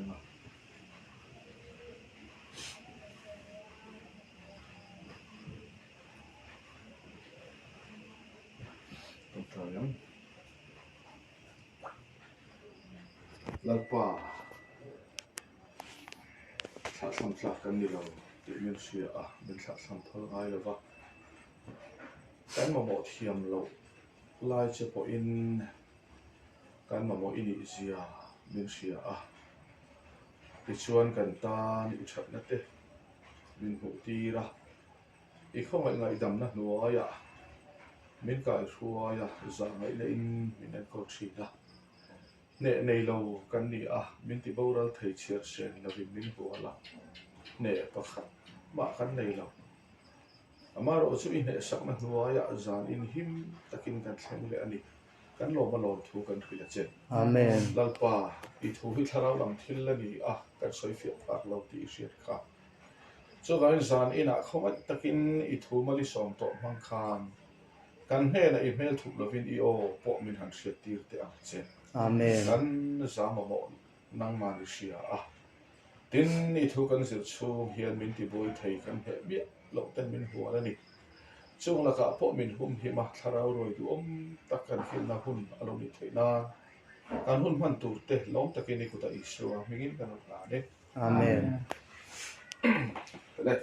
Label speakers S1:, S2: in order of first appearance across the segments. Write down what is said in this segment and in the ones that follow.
S1: na Tayang Lagpa Sa samsak kan nilaw Di min siya min sa sampal ngay lava Kan mamo thiam lo Lai che po in Kan mamo ini siya min siya Tichuan kan ta ni uchat na te Min hu tira Ikaw ngay dam na nuaya Min ka suaya za ngay na in minan ko chida Ne nei lo kan ni min ti boral thei chiar sen la vin min huala ne pakhat ma kan nei lo amaro chu in he sak na nuaya zan in him takin kan thleng le ani kan lo ma lo thu kan thila chen
S2: Amen.
S1: lalpa I thu hi tharau lam thil la ni kan soi fi ak lo ti siat kha chu gan zan ina khomat takin I thu mali som to mang khan kan he na I mel thu lovin I o po min han siat tir te ang chen
S2: Amen.
S1: kan zama mo nang mani siya tin I thu kan zir chu hian min ti boy thei kan he bia lo tan min huala ni chung la ka po min hum hi ma tharau roi du takan hil na hun alo ni theina kan hun man tur te lom takin ni kuta iswa mingin kan na ne
S2: Amen.
S1: le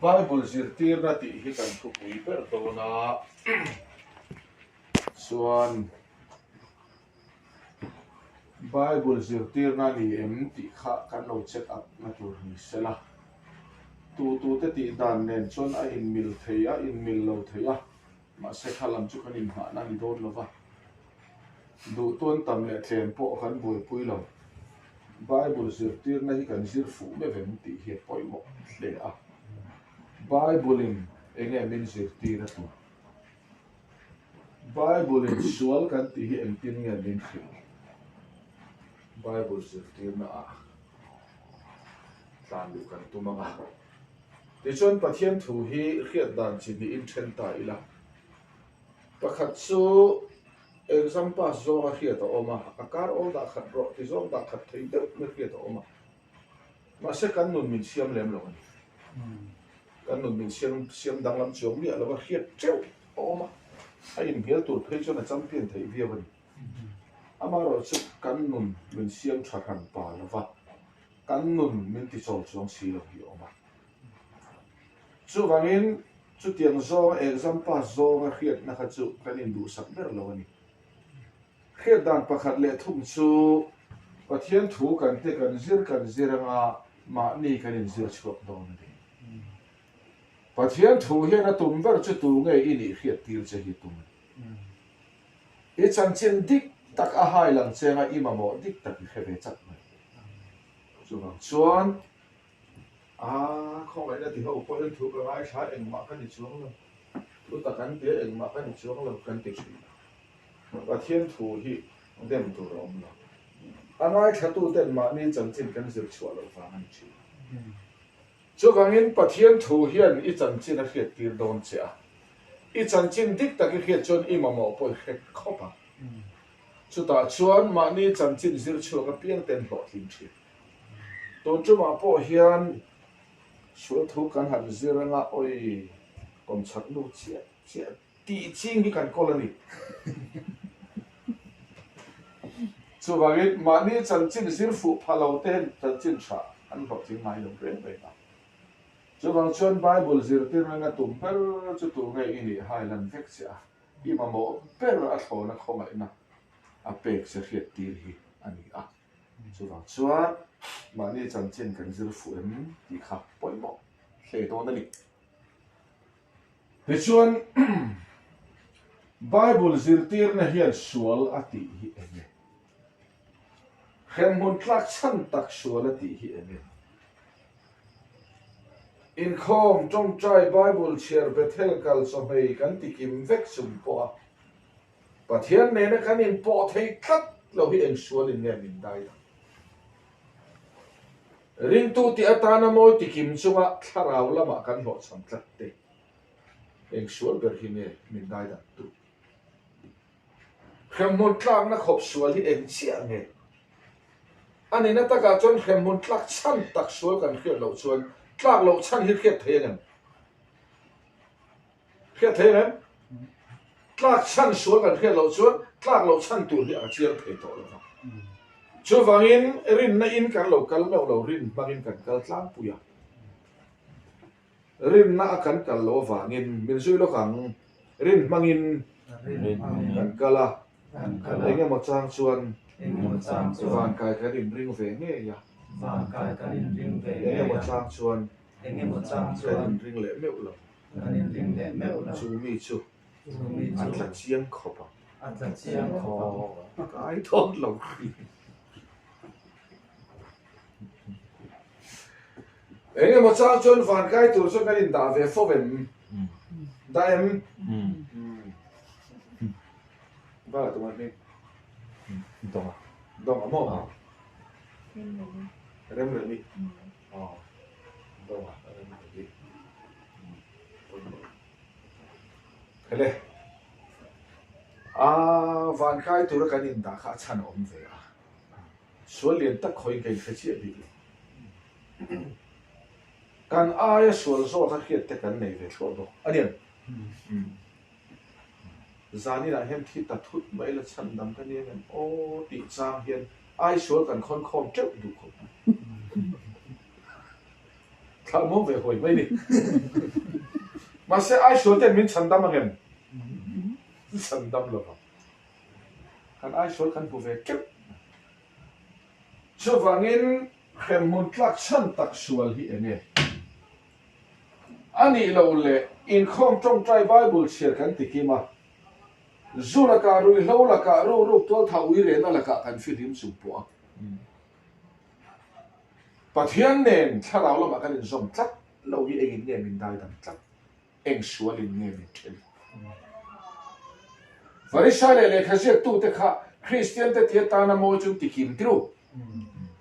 S1: Bible zir tir na ti hi kan thu pui per to na chuan Bible zir tir na ni ti kha kan lo check up na tur ni sela tu te ti dan nen chon in mil theia in mil lo theia ma se khalam chu kan in ma na ni don lova du ton tam le thlen po kan boi pui lo Bible zir tir na hi kan zir fu me ven ti hi poi mo le Bible in enge min zir tir tu Bible in sual kan ti hi en tin nge min khil Bible zir tir na tan du kan tu manga ti chon pathian thu hi khiat dan chi ni in then ta ila pakhat chu exam pass zo a khiat oma akar o da khat ro ti zo da khat thei de me khiat oma ma se kan nun min siam lem lo ni kan nun min siam dang lam chom ni ala ba khiat cheu oma ai in hial tur phei chon a champion thei via bani amaro chu kan nun min siam tharan pa lova kan nun min ti chol chong si lo hi oma chu wangin chu tiang zo exam pass zo nga khiat na kha chu kan in du sak ber lo ani khiat dan pakhat le thum chu pathian thu kan te kan zir nga ma ni kan in zir chhuak don ni pathian thu hian a tum ber chu tu nge ini khiat tir che hi tum e chan chen dik tak a hai lang chenga ima mo dik tak kheve chak mai chu wang chuan không phải là thì hậu có những thứ cái ai sai anh mà cái gì xuống rồi lúc ta cắn tía anh mà cái gì xuống rồi cắn tía và thiên thủ hi đem thủ rộng rồi anh ai thật tu tên mà ni chân chính cái sự chua rồi phá anh chị cho vang in và thiên thủ hiền ít chân chính là khiết tiền đồn chả ít chân chính đích ta cái khiết chôn im mà mỏ bồi khiết khó pa cho ta chuan mà ni chân chính sự chua cái biếng tên họ thiên chi tôn chú mà bỏ hiền số thu kan han ziranga oi kom chak lu chia ti ching hi kan kolani chu wangit mani chan chin zir fu phalo ten chan chin tha an ho ching mai lo ren ve ta chu wang chuan Bible zir tir nga tum per chu tu ngai ini highland vek sia I ma mo per a thona khoma ina a pek se khiat tir hi ani chu wang chuan mani chan chin kan zir fu em ti kha poi mo hle to na ni ti chuan Bible zir tir na hian sual ati hi enge khem hun tlak chan tak sual ati hi enge in khom trong trai Bible share Bethel kal so mei kan ti kim vek sum po pathian ne na kan in po thei tlat lo hi eng sual in nge min dai ring tu ti atana moi ti kim chunga tharau lama kan ho cham tlat te eng sual ber hi ne min dai da tu khem mon tlang na khop sual hi eng chia nge anh ấy ta cả chọn khem mun tlak chan tak sual kan khiat lo chuan tlak lo chan hi khiat the ngam khiat the ngam tlak chan sual kan khiat lo chuan tlak lo chan tur hi a chiang the to lo chu wangin rin na in kan lo kal meo lo rin bangin kan kal tlang puya rin na kan kal lo wangin min zui lo kang rin mangin kan kala enge mo chang chuan van kai ka rin ring ve nge ya enge mo chang chuan ka rin ring le meo lo chu mi chu an la chiang khopa ai thon lo enge mo chang chuan van kai tur chuan kan in da ve fo vem da em ba tu man ni dong mo rem re ni dong rem re ni hele van kai tur kan in da kha chan om ve a sual lien tak khoi kai kha chi bi kan ai sual zo kha khiat te kan nei ve thlo do anian zani la hem thi ta thut mai la chan dam kan ni men o ti chang hian ai sual kan khon khom treu du kho thal mo ve hoi mai ni ma se ai sual ten min chan dam ngem chan dam lo kan ai sual kan bu ve kep chu wangin khem mun tlak chan tak sual hi enge ani lo le in khom trong trai bible share kan tikima zula ka rui lo la ka ro tol tha ui re na la ka kan film su po pathian nen tharau la ma kan in zom tlat lo hi engin nge min dai dam tlat eng sual in nge min thel varisale le khase tu te kha christian te tia ta na mo chung tikim tru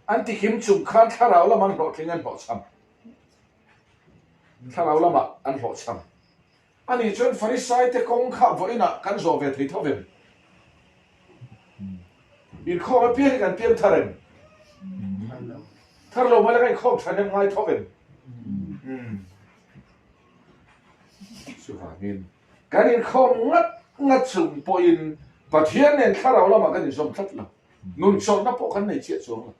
S1: an tikim chung khan tharau la man ro thlingan bo cham tharau la ma an ho cham ani chuan farisai te kong kha voina kan zo ve thei thovem in kho ma pian kan pian tharen thar lo ma la kai khom thanem ngai thovem su hangin kan in khom ngat chung po in pathian nen tharau la ma kan in zom thlat la nun chon na po kan nei che chong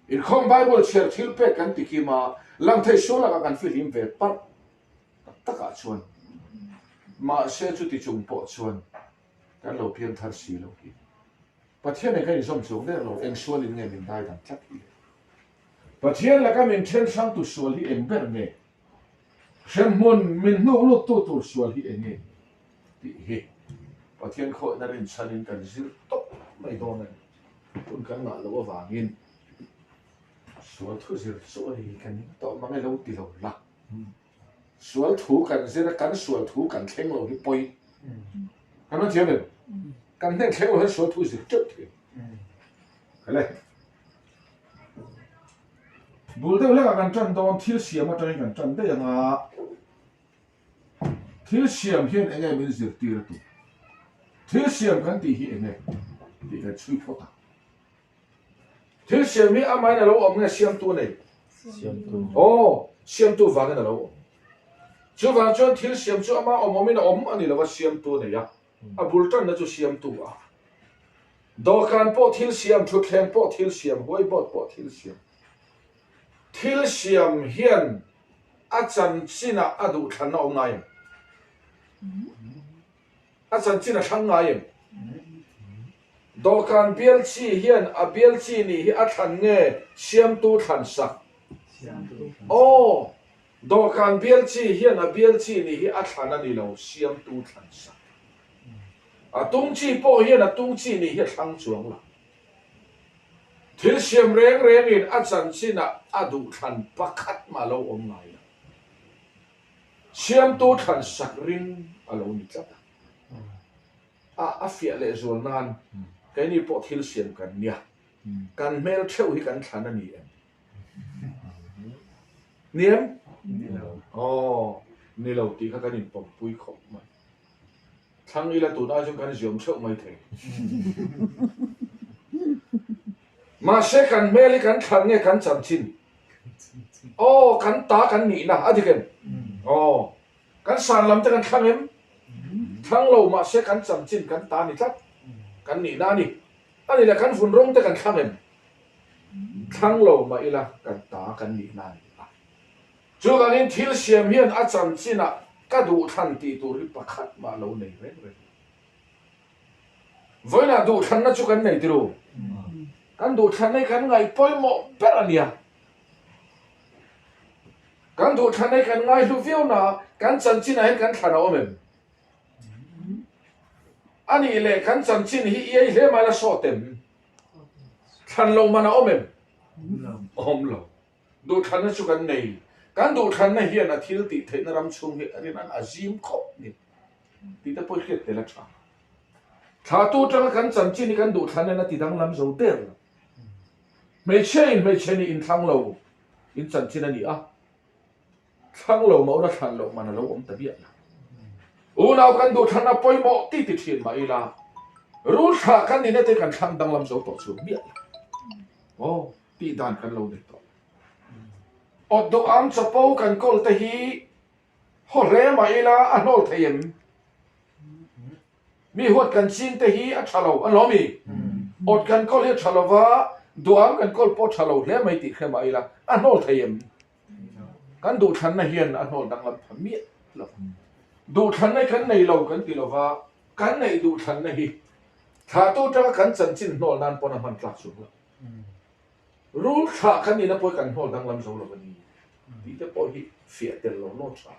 S1: in khom bible share thil pe kan tikima lang thei shola ka kan film ve par taka chuan ma se chu ti chung po chuan kan lo pian thar si lo ki pathian ne kan zom chung de lo eng sual in nge min dai dam thak hi pathian la ka min chen sang tu sual hi em ber nge shem mon min no lo tu sual hi enge ti hi pathian kho na rin chanin kan zir top mai do na kun kan na lo wangin sual thu zir so hi kan to mangai lo ti lo la sual thu kan zir kan sual thu kan thleng lo hi poi kan nó thiam em kan thleng thleng lo sual thu zir chot thi kale bul de le kan tran don thil siam ma tran kan tran de nga thil siam hian enge min zir ti ra tu thil siam kan ti hi enge ti kan chui phota thil siam mi amai na lo om nge siam tu nei siam tu wang na lo chu wang chuan thil siam chu ama omomin om ani lo wa siam tu nei ya a bul tran na chu siam tu a do kan po thil siam thu thleng po thil siam hoi bot po thil siam hian a chan china adu than om ngai a chan china thang ngai do kan bial chi hian a bial chi ni hi a than nge siam tu than sak do kan bial chi hian a bial chi ni hi a than ani lo siam tu than sak a tung chi po hian a tung chi ni hi thang chuang la thil siam reng in a chan china adu than pakhat ma lo om ngai siam tu than sak ring alo ni tlata a fia le zol nan cái này bộ thil siam kan nia kan mel theu hi kan thlan ani em niam ni lo ti kha kan in pom pui khop ma thang ila tu da jong kan ziom theu mai the mà sẽ cần mê lý cần thằng nghe cần chậm chín cần tá cần nị na adi ken cần sàn làm cho cần khang em thằng lâu mà sẽ cần chậm chín cần tá nị chắc cần nị na nị anh là cần phun rong cho cần khang em thằng lâu mà ila cần tá cần nị na chú cần in thiếu xiêm hiền à chậm chín à cái đủ thằng tì tù ri bạc khát mà lâu này vậy với là đủ thằng nó chú cần này tiêu kan du than này kan ngai poi mo perania kan du than này kan ngai lu viu na kan chan chin ai kan thana omen ani le kan chan chin hi ei le ma la so tem than lo mana omen lo du than na chu kan nei kan du than na hian a thil ti the na ram chung hi ani nan azim khop ni ti ta poi khet te la tha tu tang kan chan chin kan du than na ti dang lam zo ter mấy chuyện in thang lâu in chân trên này à thang lâu máu nó thang lâu mà nó lâu ông ta biết là nào cần đồ thang nó bôi mọ tí tí thiên mà là rút thả cần đi nó tới cần thang đang làm dấu tổ chức biết tí đàn cần lâu đấy tổ đồ ăn cho bao cần câu tới hi họ rẻ mà là anh nói thấy em mi huat cần xin tới hi anh trả lâu anh nói mi cần câu hi trả lâu và duam kan kol po thalo hle mai ti khema ila anol thayem kan du than na hian anol dang lam phami lo du than nai kan nei lo kan ti lo wa kan nei du than na hi tha tu ta kan chan chin nol nan pona man tla chu rul kha kan ni na poi kan hol dang lam zo lo ni ti te po hi fia tel lo no cha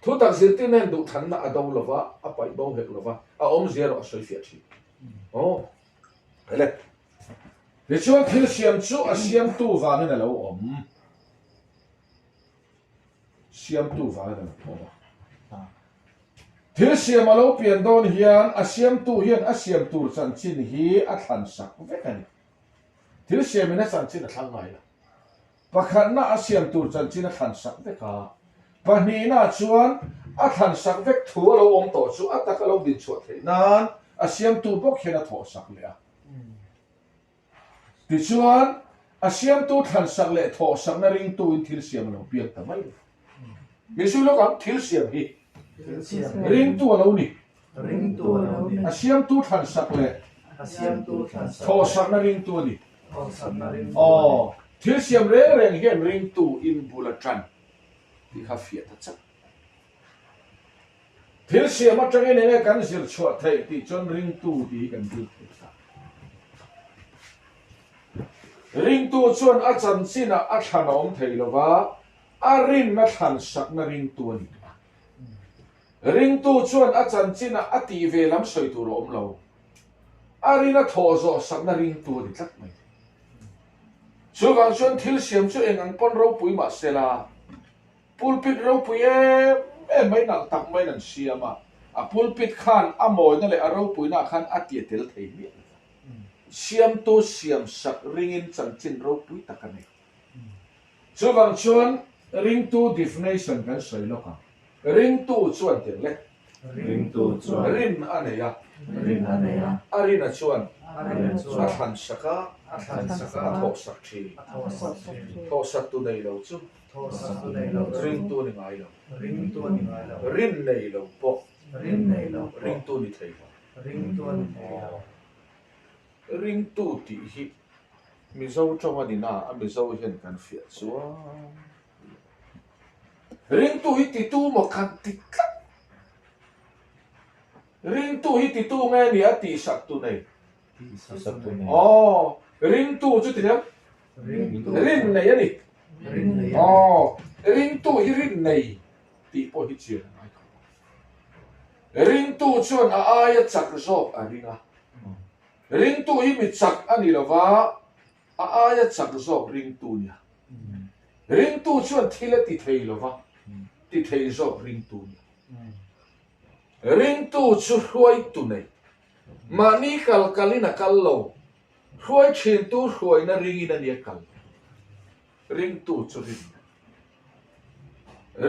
S1: thu tak zir ti nen du than na adaw lo wa apai bo hek lo wa a om zero a soi fia chi hele để cho thiếu xiêm chú à xiêm tu vào nên là lâu ẩm xiêm tu vào nên là lâu thiếu xiêm mà lâu biển đồn hiền à xiêm tu chân chín hi à thành sắc vậy cái này thiếu xiêm mình chân chín là thằng này là và khả na à xiêm tu chân chín là thành sắc vậy cả và ni na chuan à thành sắc vậy thua lâu ẩm tổ chú à ta cái lâu đi chuột thế nan à xiêm tu bốc khi là thọ sắc liền thì chuan a siam tu than sak le tho sak na ring tu in thil siam lo piak ta mai mi su lo kam thil siam hi ring tu lo ni a siam tu than sak le tho sak na ring tu ni thil siam reng reng hian ring tu in bula tran ti kha fia ta chak thil siam a tang in kan zir chhuat thei ti chon ring tu ti kan du ring tu chuan a chan china a thana om thei lova a rin na than sak na ring tu ni ring tu chuan a chan china a ti ve lam soi tu rom lo a rin a tho zo sak na ring tu ni tlak mai chu wang chuan thil siam chu engang pon ro pui ma sela pulpit ro pui e mai nak tak mai nan siama a pulpit khan a moi na le a ro pui na khan a ti tel thei mi siam tu siam sak ringin chan chin ro pui takane chu wang chuan ring tu definition kan soi lo ka ring tu chuan ten le rin aneya arin a chuan a than saka tho sak thi tho sak tu nei lo chu ring tu ni ngai lo rin nei lo po ring tu ni thei ring tu ti hi mi zo trong ani na a mi zo hian kan fia chuan ring tu hi ti tu mo kan ti kat ring tu hi ti tu nge ni a ti sak tu nei ring tu chu ti nem rin nei ani ring tu hi rin nei ti po hi chian ring tu chuan a aya chak zop a ringa ring tu hi mi chak ani lova a aya chak zop ring tu nia ring tu chuan thila ti thei lova ti thei zop ring tu nia ring tu chu hruai tu nei mani kal kalina kallo hruai thin tu hruai na ringin ani kal ring tu chu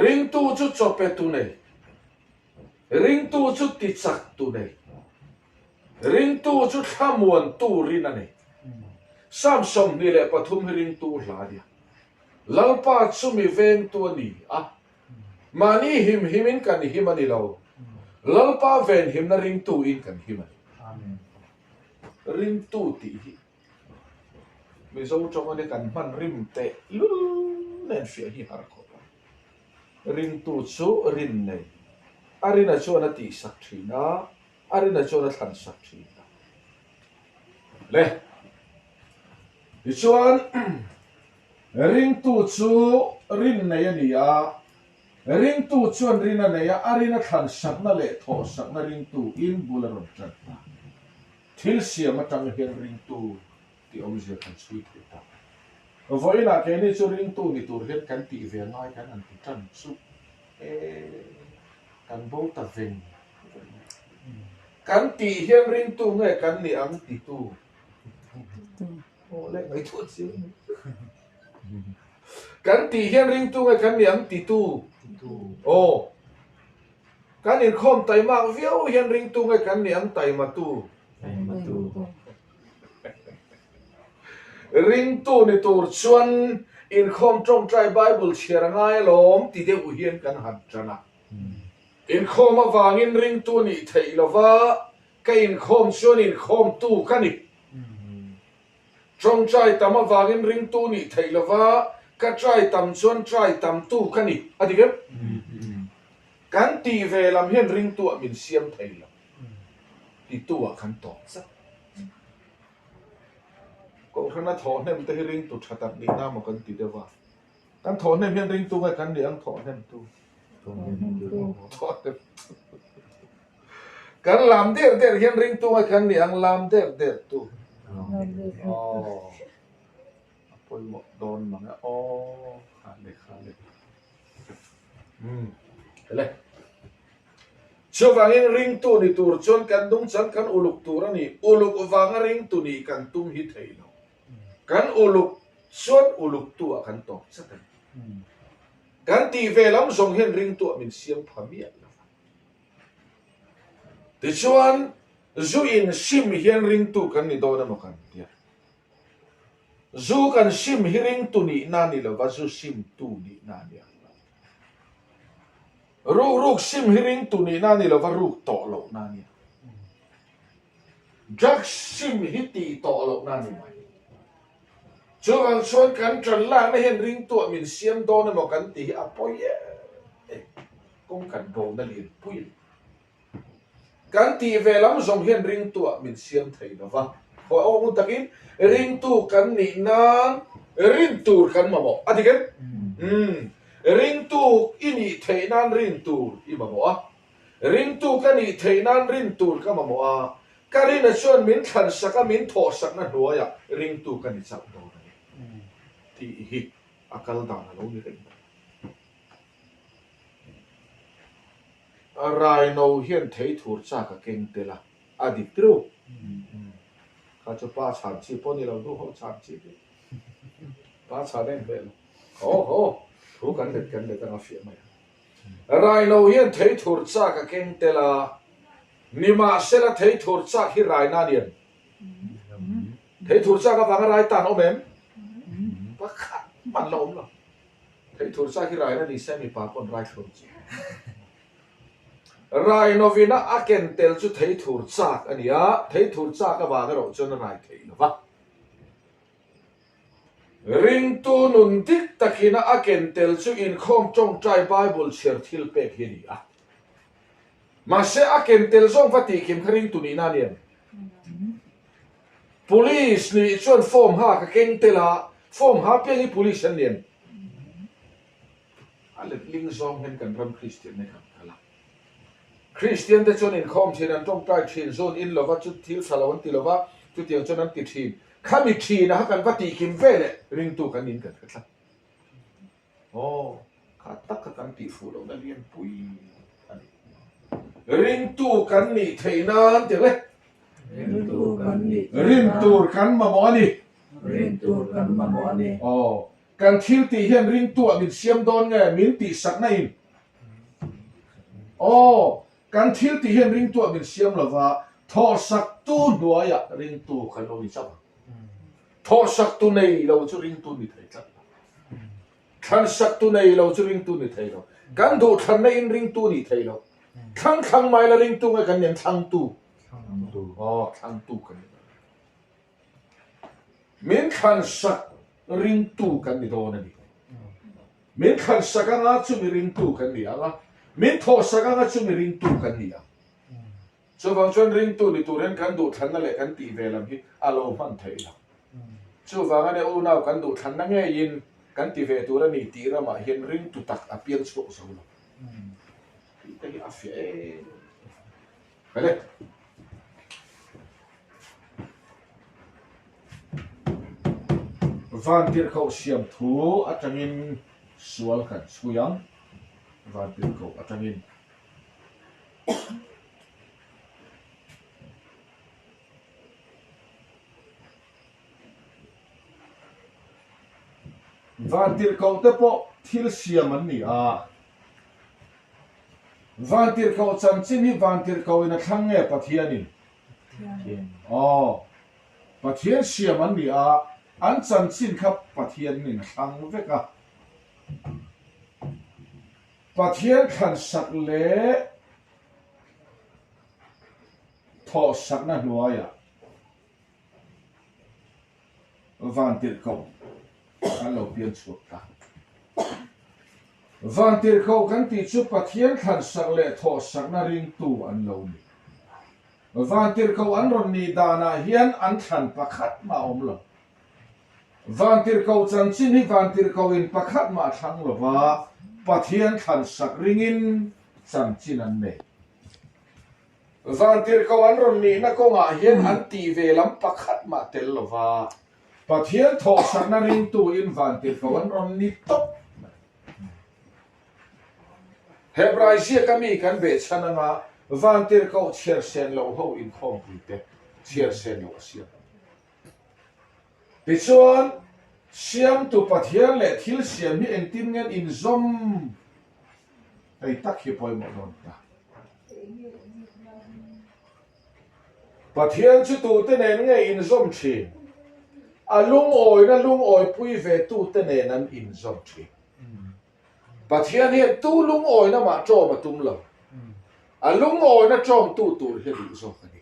S1: ring tu chu chope tu nei ring tu chu ti chak tu nei ring tu chu thamuan tu rin ani Samsom ni le pathum ring tu hla dia lalpa chumi veng tu ni mani himin kan himani lo lalpa ven him na ring tu in kan himani amen ring tu ti mi zo chong ani kan man rim te lu nen fia hi har ko ring tu chu rin nei arina chu na ti sak thina arina chu na than sak thina le chuan ring tu chu rin nei ani a ring tu chuan rin a nei a arina than sak na le tho sak na ring tu in bularon trat na thil siam atang hian ring tu ti om zia kan chui ta voina ke ni chu ring tu ni tur hian kan ti ve ngai kan an ti tan chu kan bo ta ven kan ti hian ring tu nge kan ni ang ti tu le ngai thu chi kan ti hian ring tu nge kan ni ang ti tu kan in khom tai mak viau hian ring tu nge kan ni ang tai ma tu ring tu ni tur chuan in khom trong trai bible share ngai lom ti de u hian kan han chana in khom awangin ring tu ni thei lova ka in khom chuan in khom tu kani trong trai tam awangin ring tu ni thei lova ka trai tam chuan trai tam tu kani adigem kan ti ve lam hian ring tu min siam thei lam ti tu a kan to sa ko khana tho nem te ring tu thatat ni na ma kan ti dewa kan tho nem hian ring tu ngai kan ni ang tho nem tu kan lam der hian ring tu ngai kan ni ang lam der tu apoi mo don manga khale le Chawangin ring tu ni tur chon kan dung chan kan uluk tur ani uluk wanga ring tu ni kan tum hi theilo kan uluk chon uluk tu akan to satan kan ti ve lam zong hen ring tu min siam phamia ti chuan zu in sim hian ring tu kan ni do na mo kan dia zu kan sim hi ring tu ni na ni lo va zu sim tu ni na ni ruk sim hiring tu ni na ni lo va ruk to lo na ni jak sim hiti to lo na ni mai chuan chuan kan tran lang na hen ring tu min siam do na mo kan ti apoye kong kan bo na lin pui kan ti ve lam zong hen ring tu min siam thei lo va ho o takin ring tu kan ni na ring tur kan ma mo adigen ring tu ini theinan ring tur imamoa ring tu kani theinan ring tur kamamoa karina chuan min than saka min tho sakna hnuaya ring tu kani chak do ti hi akal dana lo ni ring arai no hian thei thur cha ka keng tela adik tru ka chu pa chan chi poni lo du ho chan chi pa cha den vel ho thu kan le tanga fia mai rai no hian thei thur cha ka keng tela nima sela thei thur cha hi rai na nian thei thur cha ka wanga rai tan omem pa kha man lo lo thei thur cha hi rai na ni se mi pa kon rai thur chi rai no vina aken tel chu thei thur cha ania thei thur cha ka wanga ro chon rai thei lo wa ring tu nun dik takina aken tel chu in khom chong trai bible share thil pek hi ni a ma se aken tel zong fati kim khring tu ni na nian police ni chuan form ha ka keng tela form ha pe ni police an nian ale ling zong hen kan ram christian ne kan kala christian te chuan in khom thin an chong trai thin zone in lova chu thil salawon ti lova chu tiang chuan an ti thin khami thi na kan pati kim vele ring tu kan in kan khatla kha tak kan ti fu lo na lian pui ring tu kan ni theinan te le ring tu kan ma mo ni kan thil ti hian ring tu min siam don nge min ti sak na in kan thil ti hian ring tu min siam lova tho sak tu nuaya ring tu kan lo ni chapa tho sak tu nei lo chu ring tu ni thei tlat than sak tu nei lo chu ring tu ni thei lo kan du than nei in ring tu ni thei lo thang mai la ring tu ngai kan nen thang tu thang tu kan min khan sak ring tu kan ni do na ni min khan sak nga chu mi ring tu kan ni anga min tho sak nga chu mi ring tu kan ni a so wang chuan ring tu ni tu ren kan du than na le kan ti ve lam hi alo man thei la so wang ane u nau kan du than na nge yin kan ti ve tu ra ni ti ra ma hian ring tu tak a pian so so lo te hi a fe vale van tir khau siam thu atangin sual kan suyang van tir khau atangin van tir khau te po thil siam an ni a van tir khau chan chin hi van tir khau in a thlang nge pathianin pathian siam an ni a an chan chin khap pathian nin thlang veka pathian khan sak le tho sak na hnuaya van tir khau kan lo pian chuak ta van tir khau kan ti chu pathian khan sak le tho sak na ring tu an lo ni van tir khau an ron ni dana hian an than pakhat ma om lo van tir khau chan chin hi van tir khau in pakhat ma thang lo wa pathian khan sak ringin chan chin an ne van tir khau an ron ni na ko nga hian an ti ve lam pakhat ma tel lo wa pathian tho sak na ring tu in van tir khau an ron ni top Hebrai zia kami kan be chananga van tir khau chiar sen lo ho in khom pi te chiar sen lo sia Pichuan siam tu pathian le thil siam hi eng tim ngen in zom ai tak hi poi mo non ta pathian chu tu te nen nge in zom thi a lung oi pui ve tu te nen an in zom thi pathian hi tu lung oi na ma cho ma tum lo a lung oi na chom tu hi ri zo khani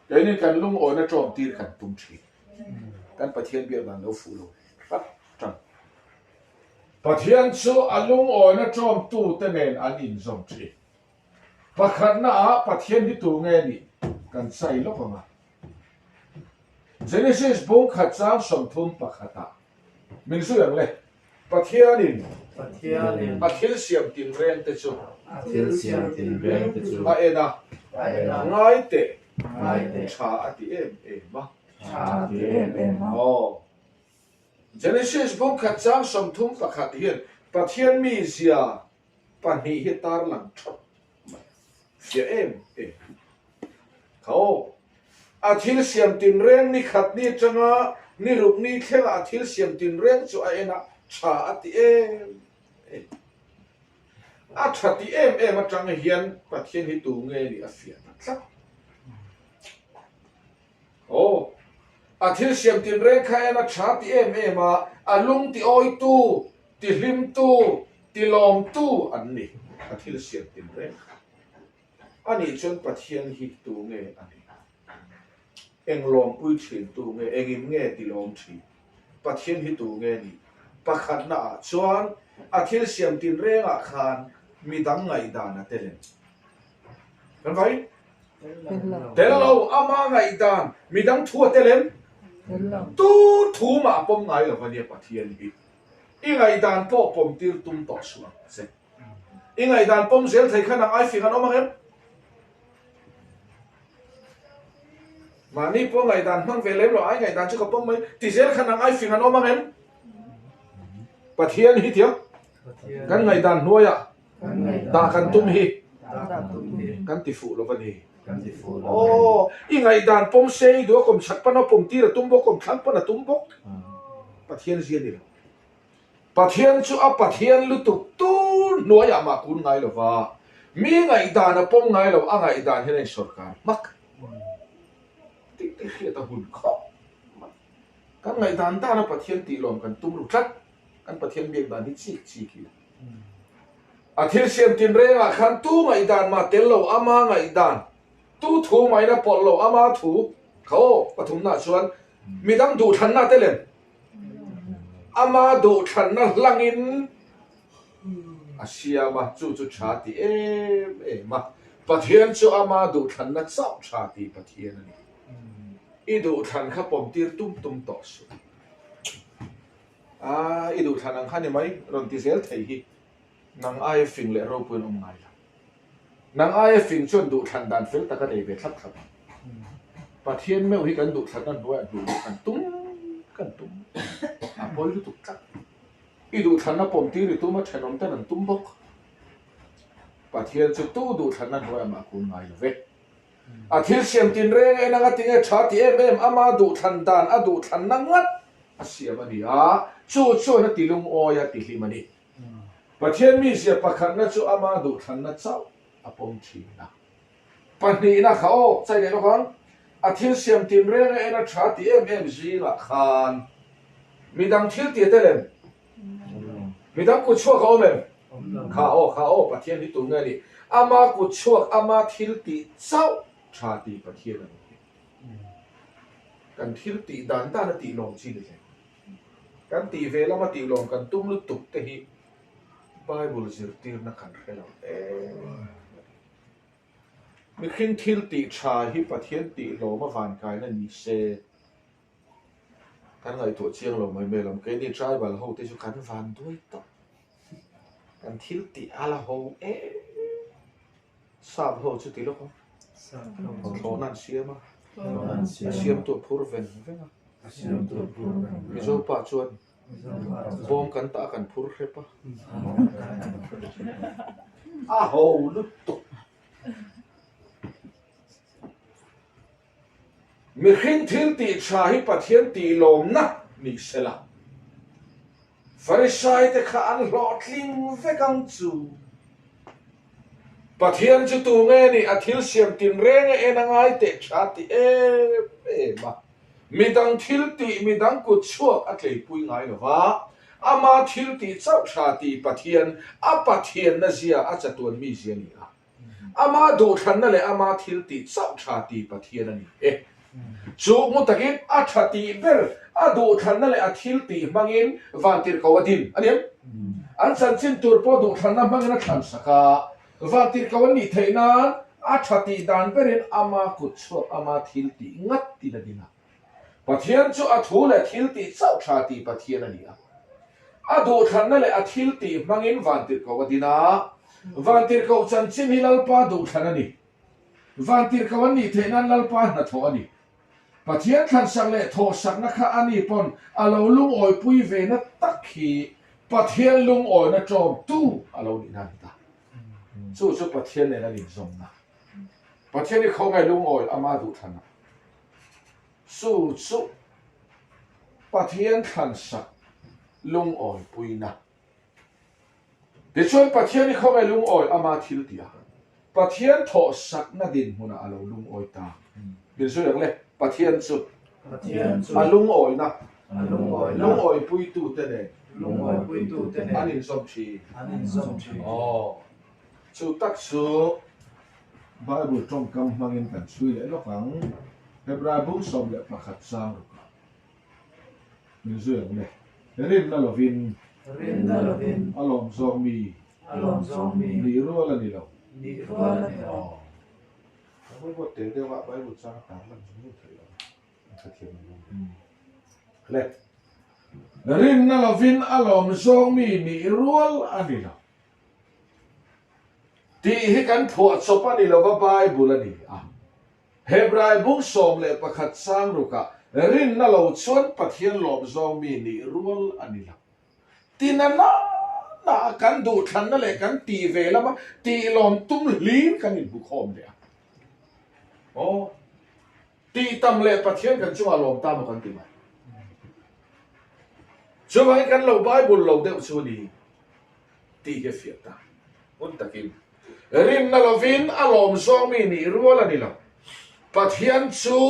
S1: cái nên kan lung oi na chom tir kan tum thi kan pathian bia ban lo fu lo pat tang pathian chu alung oi na chom tu te nen an in zom thi pakhat na a pathian hi tu nge ni kan sai lo pa ma Genesis bong khat chang som thum pakhata min su yang le pathianin athil siam tin ren te chu a ena ngai te cha ati em ma Genesis bong khat chang som thum pakhat hian pathian mi zia pani hi tar lang thot sia em khao athil siam tin reng ni khat ni changa ni rup ni thlenga athil siam tin reng chu a ena cha ati em a thati em atang hian pathian hi tu nge ni a fian tla athil siam tin reng kha ena cha ti em a alung ti oi tu ti hlim tu ti lom tu an ni athil siam tin reng ani chon pathian hi tu nge ani eng lom pui thin tu nge engim nge ti lom thi pathian hi tu nge ni pakhat na chuan athil siam tin renga khan midang ngai dana telen kan vai telo ama ngai dan midang thua telen tu thu ma pom ngai lo vania pathian hi ingai dan po pom tir tum to suang se ingai dan pom zel thai khana ai fi kan omang em Mani po ngai dan mang velem lo ai ngai dan chu ko pom mai ti zel khana ai fi kan omang em pathian hi thia kan ngai dan nuaya da kan tum hi kan ti fu lo vani i ngai dan pom sei do kom chak pa no pom ti ra tum bo kom thang pa na tum bo pathian zia ni pathian chu a pathian lu tu tu nuaya ma kun ngai lo wa mi ngai dan a pom ngai lo a ngai dan hi nei sarkar mak ti ti khia ta hun kho kan ngai dan ta na pathian ti lom kan tum ru tlat kan pathian biak dan hi chi ki a thil siam tin re nga khan tu ngai dan ma tel lo ama ngai dan tu thu mai na pol lo ama thu kho pathum na chuan midang du than na telen ama du than na langin asia ma chu cha ti ma pathian chu ama du than na chau cha ti pathian ani i du than kha pom tir tum to su i du than ang khan mai ron ti sel thei hi nang ai fing le ro pun ngai la nang ai fing chon du than dan fel ta ka dei ve thap pathian me hi kan du than nan boa du kan tum a pol lu tuk tak i du than na pom tir tu ma thenom ta nan tum bok pathian chu tu du than nan boa ma kun ngai ve a thil siam tin re na nga tinga tha ti ama du than dan a du than na ngat a siam ani a chu na tilung oya ti hli mani pathian mi sia pakhat na chu ama du than na chau a pom thi na pani na khao chai le lokang a thil siam tin re na tha ti zi la khan midang thil ti telem midang ku chu khao mem khao pathian ni tu ngani ama ku chu ama thil ti chau cha ti pathian ani kan thil ti dan ta na ti long chi le kan ti ve la ma ti long kan tum lu tuk te hi Bible zir tir na kan khelo mi khin thil ti cha hi pathian ti lo ma van kai na ni se kan ngai to chiang lo mai me lam ke ni tribal ho te chu kan van doi to kan thil ti ala ho sab ho chu ti lo ko lo nan siam ma siam to phur ven venga mi zo pa chuan bom kan ta kan phur repa a ho lu to mi khin thil ti cha hi pathian ti lom na ni sela farisai te kha an lo tling ve kang chu pathian chu tu nge ni a thil siam tin re nge enangai te cha ti ma midang thil ti midang ku chuak a tlei pui ngai lo wa ama thil ti chau cha ti pathian a pathian na zia a chatuan mi zia ni a ama do than na le ama thil ti chau cha ti pathian ani chu mu takin a thati ber a do than na le a thil ti mangin vantir kawadin aniam an san chin tur po do than na mangina than saka vantir kawani theina a thati dan berin ama ku chuak ama thil ti ngat ti na dina pathian chu a thu le thil ti chau tha ti pathian ani a do than na le a thil ti mangin vantir kawadina vantir kaw chan chin hilal pa do than ani vantir kawani theina lal pa na tho ani pathian than sang le tho sak na kha ani pon alo lung oi pui ve na takhi pathian lung oi na trom tu alo ni na ta chu pathian le na lim zom na pathian ni kho ngai lung oi ama du than chu pathian than sak lung oi pui na de chuan pathian ni kho ngai lung oi ama thil tia pathian tho sak na din huna alo lung oi ta bil so yang le pathian chu alung oi na lung oi pui tu te ne anin som chi chu tak chu Bible trong kam mangin kan chui le lokang Hebra bung som le pakhat sang bil so yang le rin na lovin alom zong mi ni ro la ni loไม่ว่าเดี๋ยวว่าไปบุษราคำมันไม่ถึงสักทีเลยรินนั่นเราฟินอารมณ์ทรงมีนิรัวอันนี้เราที่ให้กันถอดสปานี่เราก็ไปบุลนี่เฮบรายบุ้งสมเลยประคัดสร้างรุกะรินนั่นเราชวนปะเทียนหลอมทรงมีนิรัวอันนี้เราที่นั่นน่ะกันดูทันนั่นแหละกันตีเวลามาตีหลอมตุ้มลีนกันอินบุคคลเนี่ยตีตำเละประเทศกันช่วงลมตามกันตีไหมช่วงกันเราไบเบิลเราเดี๋ยวช่วงนี้ตีเกฟียตาอุนตะกินริมนั่นเราฟินอารมณ์สองมีนี่รู้ว่าอะไรนี่เราประเทศชู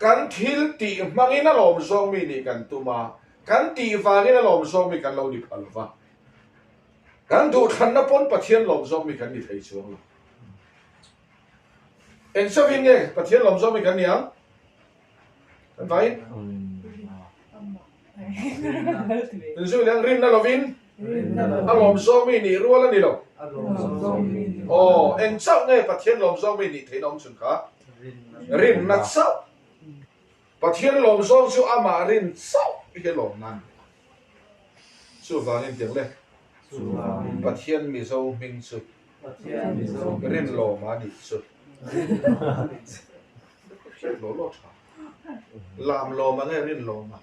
S1: kan thil ti mangina lom zong mi ni kan tuma kan ti wangina lom zong mi kan lo ni phalwa kan du than na pon pathian lom zong mi kan ni thei chuang lo en so vin nge pathian lom zong mi kan niang kan vai en so lang rin na lovin lom zong mi ni ruala ni lo en so nge pathian lom zong mi ni thei nom chun kha rin na so pathian lom zong chu ama rin so ke lom nan chu wangin tiang le pathian mi zo ming chu rin lo ma ni chu lo lo cha làm lo mà nghe rin lo mà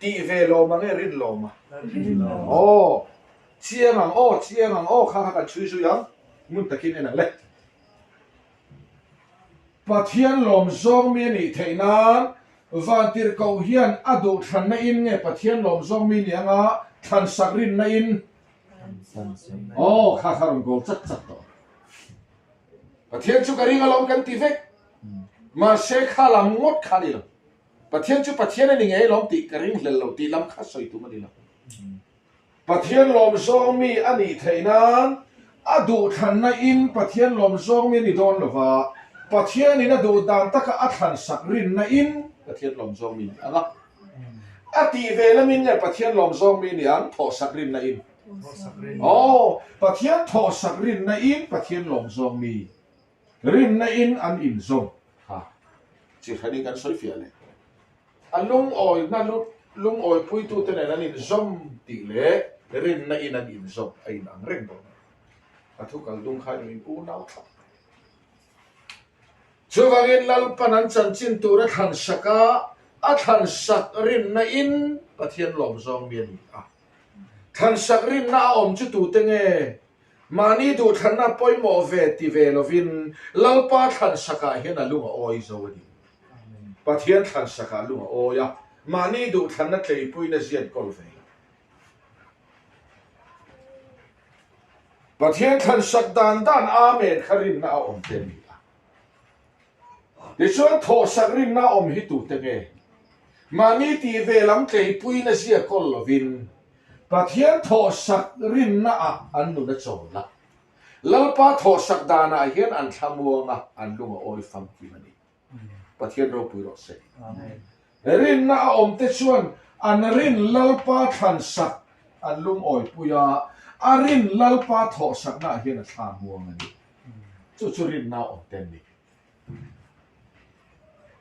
S1: tị về lo mà nghe rin lo mà chia ngang khá khá chui chui yang muốn ta kinh này lệ pathian lom zong mi ni thei nan van tir ko hian adu than na in nge pathian lom zong mi ni anga than sakrin na in khá khá rong go chat chat to pathian chu karing alom kan ti vek mà sẽ khá làm ngót khá đi lắm pathian này nghe lom ti karing lel lo ti lam khá soi tu mà đi lắm pathian lom zong mi ani thei nan adu than na in pathian lom zong mi ni don lo wa pathian in adu dan taka athan sakrin na in pathian lom zong mi anga ati velamin nge pathian lom zong mi ni an tho sakrin na in pathian tho sakrin na in pathian lom zong mi rin na in an in zong ha chỉ khani kan soi fia le alung oi na lung oi pui tu te na in zong ti le rin na in an in zong ai nang reng do athu kal dung khai in u nau tha chuwangin lalpanan chan chin tu ra than saka a than sak rin na in pathian lom zong mi ni than sak rin na om chu tu te nge mani du than na poi mo ve ti ve lovin lalpa than saka hian alunga oi zo ni pathian than saka lunga oya mani du than na tlei pui na zian kol ve pathian than sak dan amen kharin na om te ni để cho thọ sắc rin na om hi tu te nge mani ti ve lam tlei pui na zia kol lovin pathian thọ sắc rin na an nu na chaw la lalpa thọ sắc dana hian an thamuanga an lunga oi fam ki mani pathian ro pui ro se rin na om te chuan an rin lalpa than sak an lum oi puya a rin lalpa thọ sak na hian a thamuanga ni chu rin na om te ni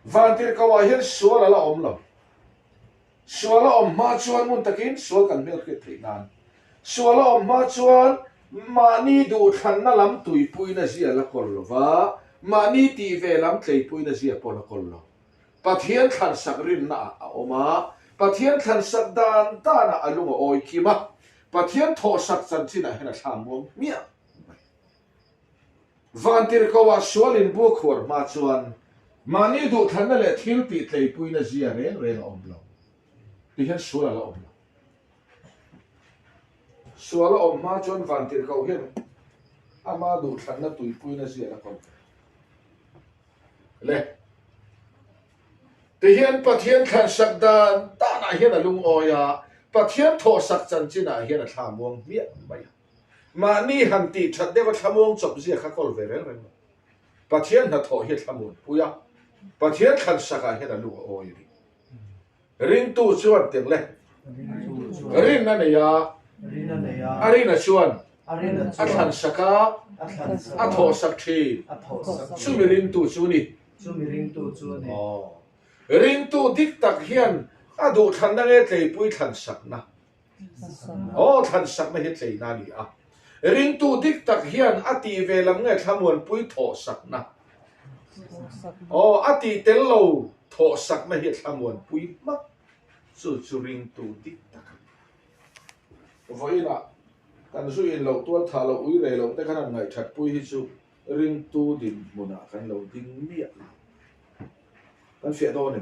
S1: van tir kawa hian sual ala om lo sual om ma chuan mun takin sual kan mel ke thei nan sual om ma chuan mani du than na lam tui pui na zia la kol lo wa mani ti ve lam tlei pui na zia pol kol lo pathian than sak rin na a oma pathian than sak dan ta na alunga oi kima pathian tho sak chan china hena thamom mia van tir kawa sual in bu khor ma chuan mani du than na le thil pi tlei pui na zia re om lo ti hian sual ala om lo sual om ma chuan van tir kau hian ama du than na tui pui na zia la kon le ti hian pathian than sak dan ta na hian alung oya pathian tho sak chan china hian a thamuang mia mai mani han ti that de wa thamuang chop zia kha kol ve reng pathian na tho hi thamun puya pathian than saka hian alung oi rin tu chuan tiang le rin na ne ya ari na chuan a than saka a tho sak thi chu mi rin tu chu ni rin tu dik tak hian a du than na nge tlei pui than sak na than sak na hi tlei na ni a rin tu dik tak hian a ti ve lam nge thamuan pui tho sak na a ti tel lo tho sak na hi thamuan pui ma chu rin tu dik tak voila kan su in lo tual tha lo ui re lo te kan ngai that pui hi chu ring tu din muna kan lo ding mia kan fia do ne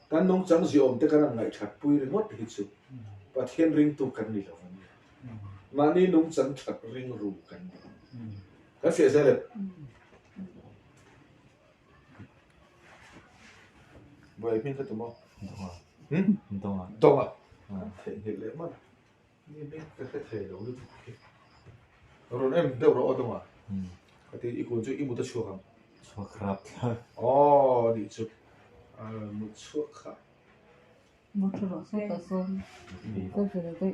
S1: kan nong chang zi om te kan ngai that pui ri ngot hi chu pathian ring tu kan ni lo mani nong chang that ring ru kan kan fia za le บ่อยพี่ก็ตัวมั้ง
S2: Dong à.
S1: Dong à? Thể hiện lẽ mắtนี่cái thể đâu được rồi em đâu rồi dong à? Cái thì ikon cho imu ta chua không?
S2: Chua crab.
S1: Oh, đi chụp một chua khác.
S3: Một chỗ đó số ta số tôi phải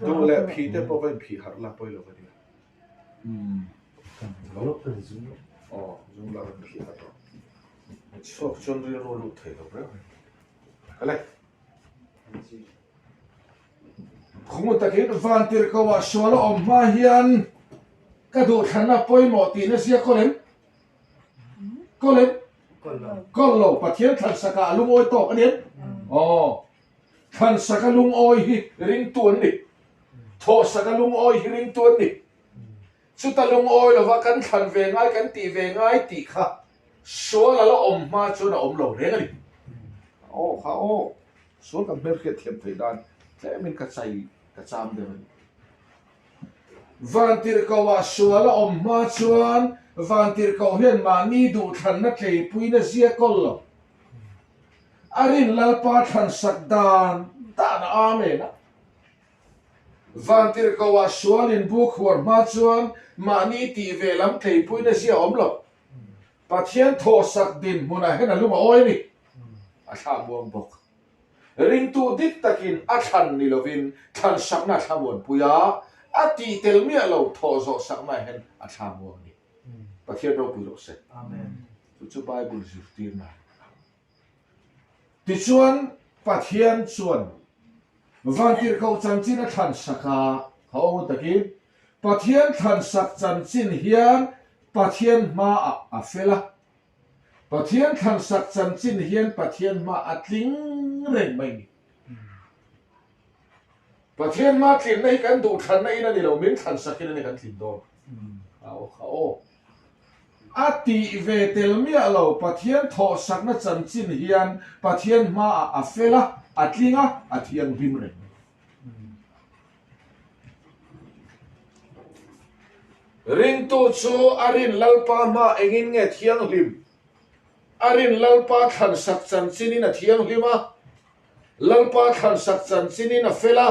S1: Đúng là phi thế bao nhiêu phi hạt là bao nhiêu cái đi?
S2: Lúc từ dưới.
S1: Oh, dùng là phi hạt đó. Chua chôn riêng rồi lụt thể đâu đấy. Cái này. Không muốn ta kể van tiền câu à xóa lo om ma hiền cái đồ thằng nào bôi mỏ tiền nó sẽ có lên có lẩu bát thiên thằng saka lung oi to cái đến thằng saka lung oi hi ring tuan đi thọ saka lung oi hi ring tuan đi chú ta lung oi là vác cắn thằng về ngay tỉ khá xóa là lo om ma chú là om lẩu đấy cái đi khá xóa cầm bên kia thiểm thời đan thế mình cắt say cắt chạm được van tir câu à xóa là om ma chuan van tir câu hiền mà ni đủ thằng nó kề pui nó zia con lo arin lalpa thằng sắc đàn ta na ame na van tir câu à xóa lên buộc huar ma chuan mà ni tì về lắm kề pui nó zia om lo bắt hiền thô sắc din muốn ai hết là lúc mà oi đi sao buông bọc ring tu dik takin athan ni lovin than sakna thamon puya ati telmia lo thozo sakma hen athamo ni pathian ro pu lo se
S2: Amen.
S1: chu bible ziftir na ti chuan pathian chuan vantir ko chanchin a than saka ho takin pathian than sak chanchin hian pathian ma a fela pathian than sak chanchin hian pathian ma atling reng mai pathian ma thin nei kan du than nei na ni lo min than sakin ni kan thin do khao ati ve telmia lo pathian tho sakna chanchin hian pathian ma a fela atlinga athian bim reng ring tu chu arin lalpa ma engin nge thiang lim arin lalpa than sak chanchin in a thiang lima lalpa than sak chanchin in a fela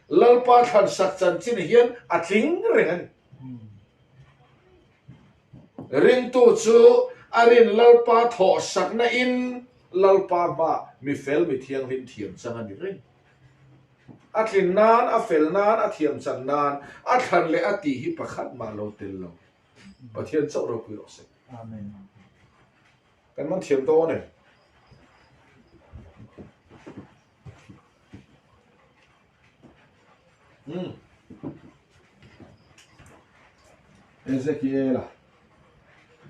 S1: lalpa than sak chanchin hian atling reng ring tu chu arin lalpa tho sakna in lalpa ma mi fel mi thiang lim thiam changa ni ring atlin nan a fel nan a thiam chan nan a than le ati hi pakhat ma lo tel lo pathian chau ro pu ro se
S2: Amen.
S1: kan man thiam to ne Ezekiel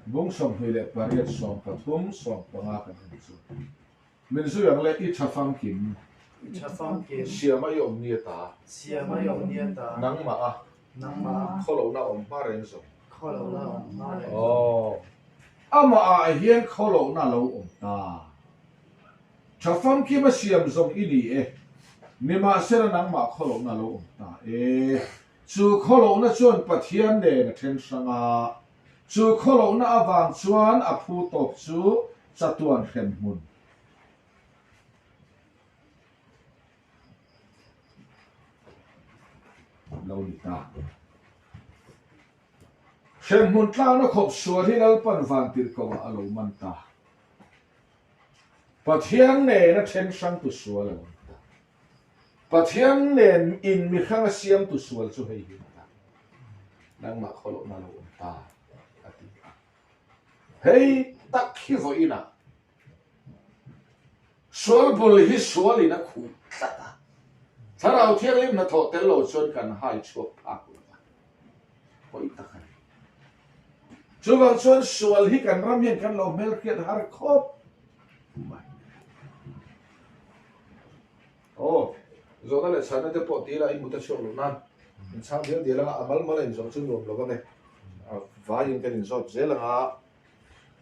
S1: bung som hile pariat som pathum som panga kan chu min zu yang le I thafang kim
S2: Chafam ke
S1: siama yom ni ta
S2: siama yom nia ta
S1: nang ma a
S2: nang ma
S1: kholo na om ma ren so
S2: kholo la ma le.
S1: ama a hian kholo na lo om ta thafang kim a siam zong ini nima sera nang ma kholo na lo om ta chu kholo na chuan pathian ne na then sanga chu kholo na awang chuan a phu top chu chatuan khen mun lo ni ta khen mun tla na khop sual hi lal pan van tir ko a lo man ta pathian ne na then sang tu sual lo pathian ne in mi khang siam tu sual chu hei hi ta nang ma kholo na lo ta hei tak hi vo ina sual bul hi sual ina khu tata tharau thiang lim na tho tel lo chon kan hai chuak phak hoi ta khan chu wang chuan sual hi kan ram hian kan lo mel khiat har khop zona le chana te po ti la in muta chok lo nan in chang dia dia la amal mal in zong chu nom lo ne va yin kan in zot zel nga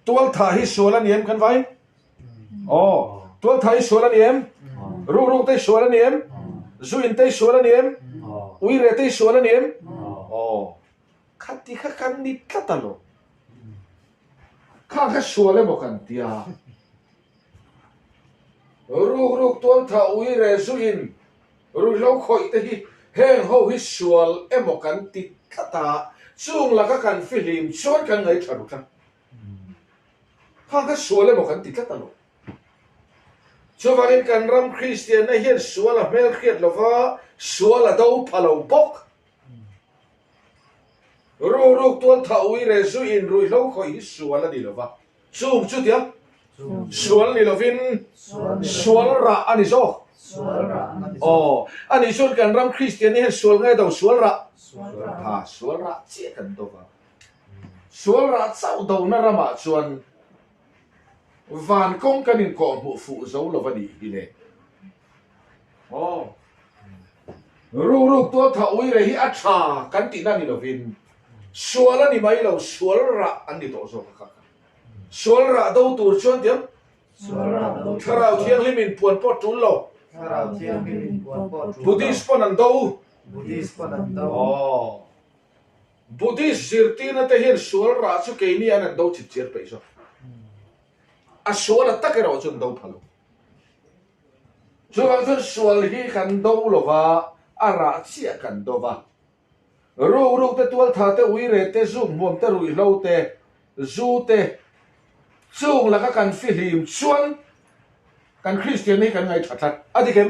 S1: tual tha hi sola niam kan vai tual tha hi sola niam ru te sola niam zu in te sola niam ui re te sola niam khati kha kan ni katalo kha sola mo kan tia ruk tuan tha ui re zu in rui lo khoi te hi heng ho hi sual emokan ti thata chung la ka kan filim chuan kan ngai tharu tha ka sual emokan ti thata lo chuwangin kan ram Christian na hian sual a mel khiat lova sual a do phalo bok ruk tuan tha ui re zu in rui lo khoi hi sual a ni lova chung chu tia sual ni lovin sual ra ani zo ani sual kan ram Christian ni sual ngai do sual ra sual ra che kan do va sual ra chau do na rama chuan van kong kan in ko mu fu zo lo va ni hi le ruk to tha ui re hi a tha kan ti na ni lovin sual ani mai lo sual ra ani to zo ka sual ra do tur chuan tiam tharau thiang limin puan pot tul lo Buddhist pon an do Buddhist zirti na te hian sual ra chu ke ni an do chit chiar pe so a sual ta ke ro chun do phalo chu ang sual hi kan do lo wa a ra chia kan do wa ru te tual tha te ui re te zum mom te rui lo te zu te chung la ka kan filim chuan kan Christian ni kan ngai thathat adikem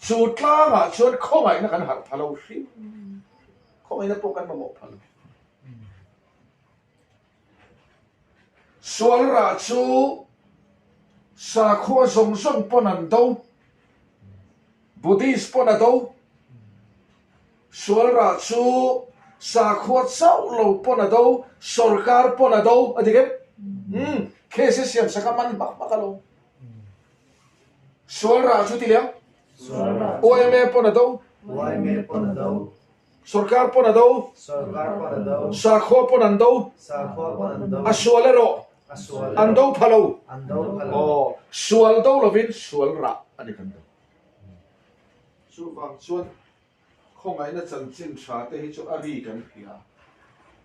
S1: chu tlanga chuan khongai na kan har phalo hri khongai na pokan ma mo phalo sual ra chu sa kho song song ponan do Buddhist pon do sual ra chu sa kho chau lo pon do sarkar pon do adikem kese siam sakaman bakalo sual ra chu ti liang OMA pon do sarkar pon do sa kho pon do asualero ando phalo sual do lovin sual ra ani kan do chu wang chuan khongai na chan chin tha te hi chu ari kan phia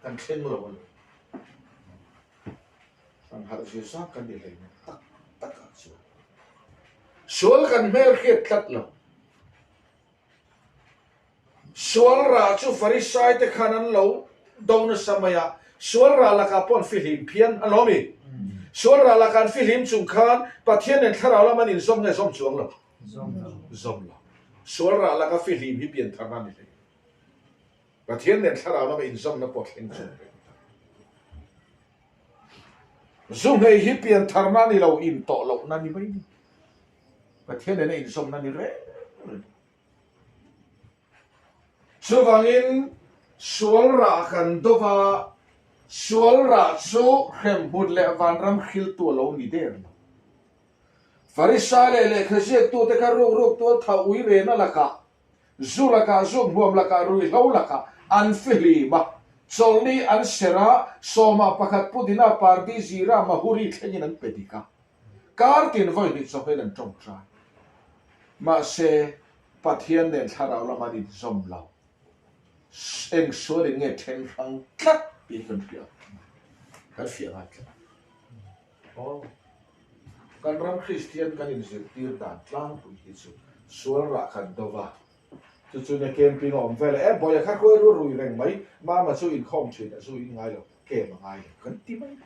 S1: kan thleng lo an har je sa kan ni lei tak chu sual kan mel khiat tlat lo sual ra chu farisai te khanan lo do na samaya sual ra la ka pon filim phian alomi sual ra la kan filim chung khan pathian en tharau la manin som ne som chuang lo zom lo sual ra la ka filim hi pian tharna ni le pathian en tharau la in som na pot ling chung zoom hei hi pian tharna ni lo in to lo na ni mai pathian en in som na ni re chuwangin sual ra kan dova sual ra chu hem hut le van ram khil tu lo ni der farisa le khajek tu te ka ruk tu tha ui re na laka zulaka zum huam laka rui lo laka an fili ma solni an sera soma pakhat pudina pardi zira mahuri thengin an pedika kartin voi ni chohen an tong tra ma se pathian nen tharau la mani zom lao eng sual nge theng rang tlat pi kan fia kan ram Christian kan in zir tir dan tlang pu hi chu sual ra kan dova chu ne camping om vele boy kha ko ru reng mai ma chu in khom chin chu in ngai lo ke ma ngai kan ti mai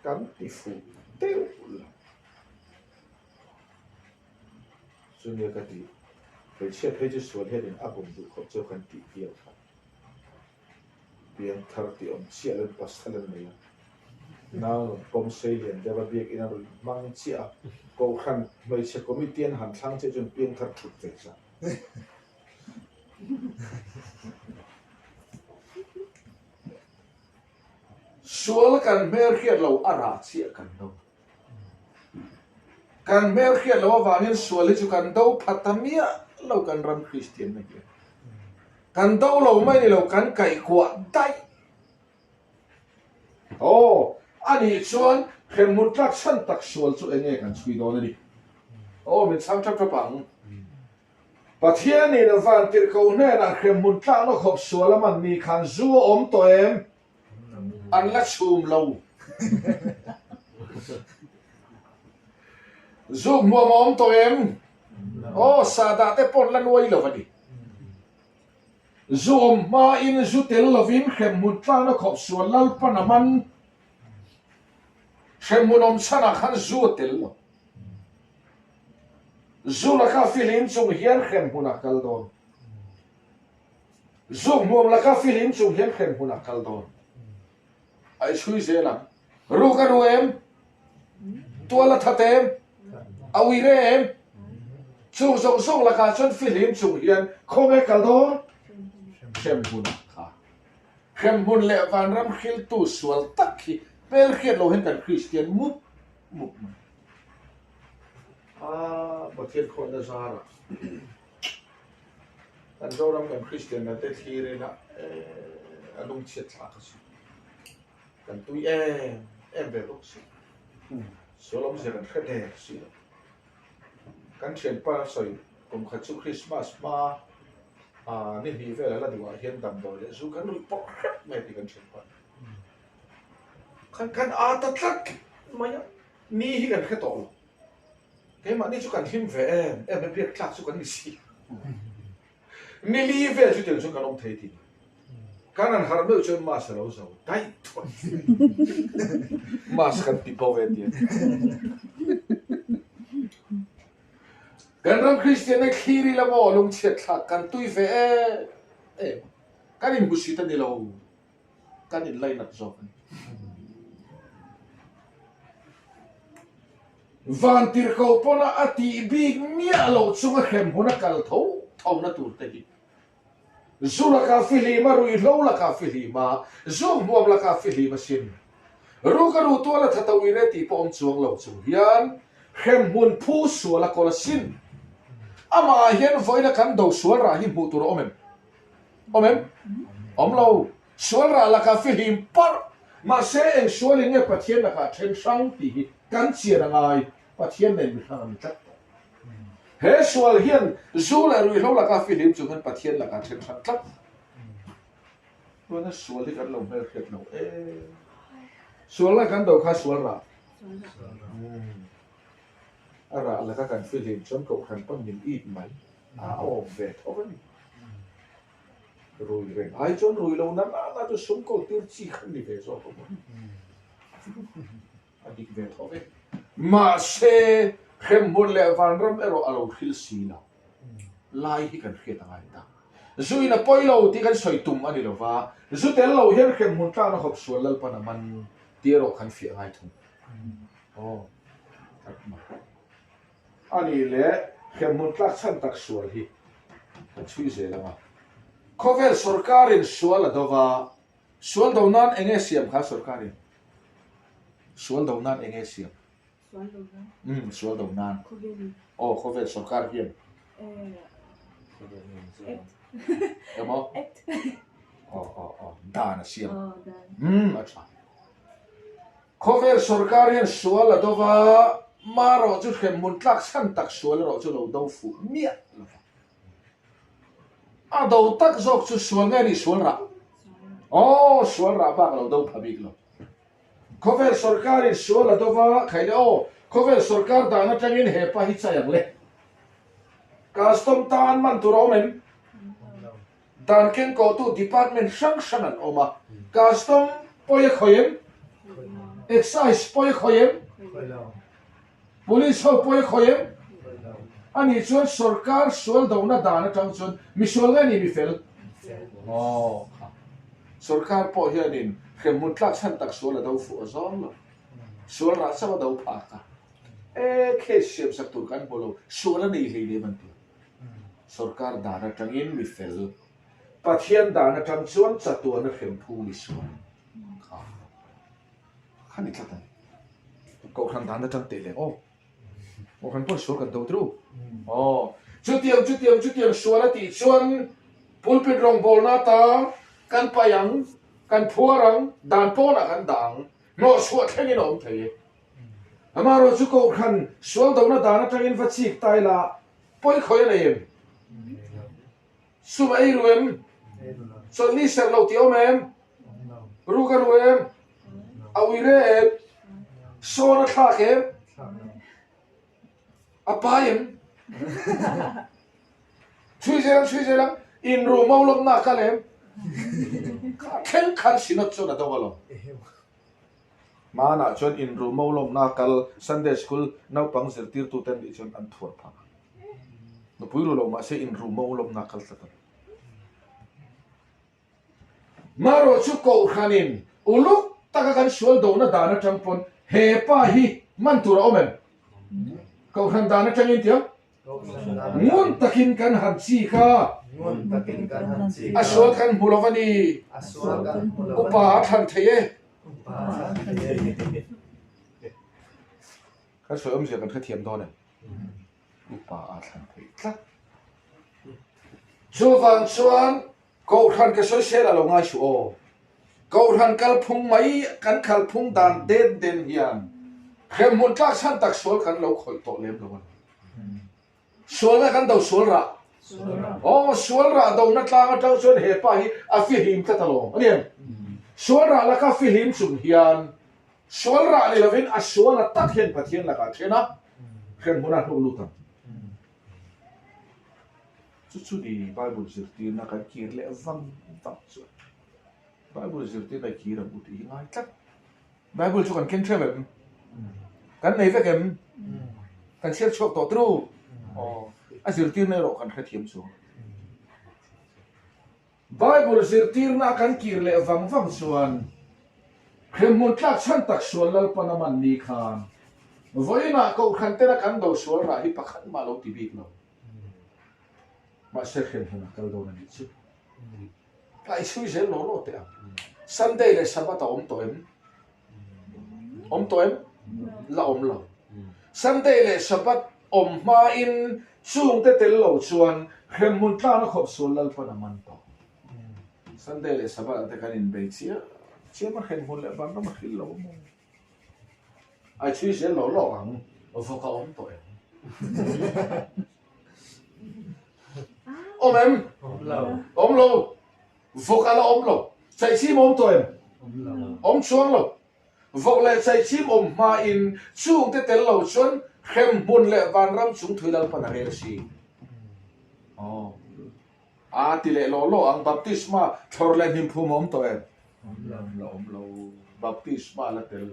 S1: kan ti fu teu la chu ne ka ti pe che pe chu sual he din abum du kho chu kan ti piao piang thar ti om chia len pasalan mai now pom sei len deva biak ina mang chia ko khan mai che committee han thang che chun piang thar thut te sa sual kan mer khiat lo ara chia kan do kan mer khiat lo wangin sual chu kan do phatamia lo kan ram Christian na hi kan do lo mai ni lo kan kai kwa dai ani chuan khem mutlak san tak sual chu enge kan chui do na ni min sam thap pang pathian ni na van tir ko ne na khem mutlak no khop sual man ni khan zu om to em an la chum lo zoom mua mom to em o sada te pon la nuai lo vani zoom ma in zutel lovin khem mun tla na khop sual lal panaman khem munom sana khan zutel lo zula ka filin chung hian khem huna kal don zoom mom la ka filin chung hian khem huna kal don ai chui zela ru ka ru em tua la thatem awi re em chung song song la ka chon film chung hian khome kal do khem hun kha khem hun le van ram khil tu sual tak hi pel khiat lo hen kan christian mu mu bo thian khon na zara kan zo ram kan christian na te thi re na alung chet thla ka si kan tu em ve lo si solom ze kan khade si kan chen pa soi kum khachu christmas ma ni hi ve la diwa hian dam do le zu kan lui po me ti kan chen pa kan a ta tlak maya ni hi kan khato ke ma ni chu kan him ve em be pek tlak chu kan ni si ni li ve chu ten chu kan om thei ti kan an har me chu ma sa lo zo dai thwa mas kan ti po ve ti kan ram christian na khiri la mo lung chet thla kan tui ve kan in busi ta ni lo kan in lai nak zo van tir ko pona ati big mia lo chunga khem huna kal tho thau na tur te hi zula ka fili ma rui lo la ka fili ma zum muam la ka fili ma sin ru ka ru to la thatawi re ti pom chuang lo chu hian khem hun phu su la ko la sin ama hian voina kan do sual ra hi mu tur omem om lo sual ra la ka fili par ma se en sual nge pathian la ka then sang ti hi kan chia ra ngai pathian nei mi thang chat he sual hian zula rui lo la ka filim chu han pathian la ka then thang tlat wana sual hi kan lo mer khet lo sual la kan do kha sual ra ara la ka kan filim chon ko khan pam nim eat mai o ve thawani rui reng ai chon rui lo na tu sum ko tir chi khan ni ve zo ko adik ve thove ma se khem mun le van ram ero alo khil sina lai hi kan kheta ngai ta zuina poilo ti kan soi tum ani lo wa zu tel lo hian khem mun tla na khop sual lal pana man tiro kan fi ngai thum ani le khem mun tla chan tak sual hi kan chui ze lama khovel sarkarin sual adova sual do nan enge siam kha sarkarin sual do nan enge siam sual do nan khovel sarkar hian emo dan siam acha khovel sarkar hian sual adova maro chu khem mun tlak san tak sual ro chu lo do fu mia a do tak zok chu sual nge ni sual ra sual ra ba lo do phabik lo khovel sarkarin sual adova khaile khovel sarkar dana tangin he pa hi chayang le custom tan man tu romen dan ken ko tu department sanction oma custom poye khoyem excise poye khoyem police ho poye khoyem ani chuan sarkar sual dona dana tang chun mi sual nge ni mi fel sarkar po hianin khem mun tlak san tak sual do fu azong lo sual ra sa do pha ka khe siam sak tur kan bolo sual nei hle le man tu sarkar dana tangin mi fel pathian dana tang chuan chatuan na khem phu mi sual khani tlatan ko khan dana tang te le o khan pon sual kan do tru chutiam sual ti chuan pulpit rong bol na ta kan payang kan phuarang dan pona kan dang no suat thengin om thei amaro chu ko khan sual do na dana tangin vachik taila poi khoi na em sumai ruem so ni ser lo ti omem rugar ruem awire so na thla ke apayem chui jeram in ru mau lom na ka lem khen khan sinot chona dawalo mana chon in ru mau lom na kal Sunday school nau pang zir tir tu ten chon an thor pha no puiru lo ma se in ru mau lom na kal ta maro chu ko khanin uluk taka kan sual do na dana champon he pa hi man tura omen ko khan dana changin tiam ngun takin kan han chi kha asol kan mulovani upa than theye ka soyom je kan thiam do ne upa than thei tla chuwang chuan ko khan ka so se la lo ngai su o ko khan kal phung mai kan khal phung dan den hian khem mun tlak san tak sol kan lo khoi to lem lo sol na kan do sol ra oh sol ra do na tla nga tang chuan he pa hi a fi him ta lo ani sol ra la ka fi him sum hian sol ra ni lovin a sol a tak hian pathian la ka thena khem mun a lo lu tam chu di Bible zirti na kan kir le vang chu Bible zirti na kir am uti ngai tak Bible chu kan ken themem kan nei ve kem kan cher chok to tru a zirti na ro kan khathiam chu Bible zirti na kan kir le vang chuan khem mun tlak chan tak sual lal panaman ni khan voina ko khan te na kan do sual ra hi pakhat ma lo ti bik lo ma se khen huna kal do na ni chu kai sui zel lo te a Sunday le Sabbath om toem la om lo Sunday le Sabbath om ma in chung te tel lo chuan khem mun tla na khop sul lal pa na man to Sunday le Sabbath te kan in be chia ma khen hun le ban ma khil lo mo ai sui zel lo ang o fo ka om toem om lo vokala om lo chạy chim om toem om chuang lo vok le chạy chim om ma in chung te tel lo chuan khem mun le van ram chung thui lal pan re si a ti le lo ang baptisma thor le nim phum om toem om lo baptisma la tel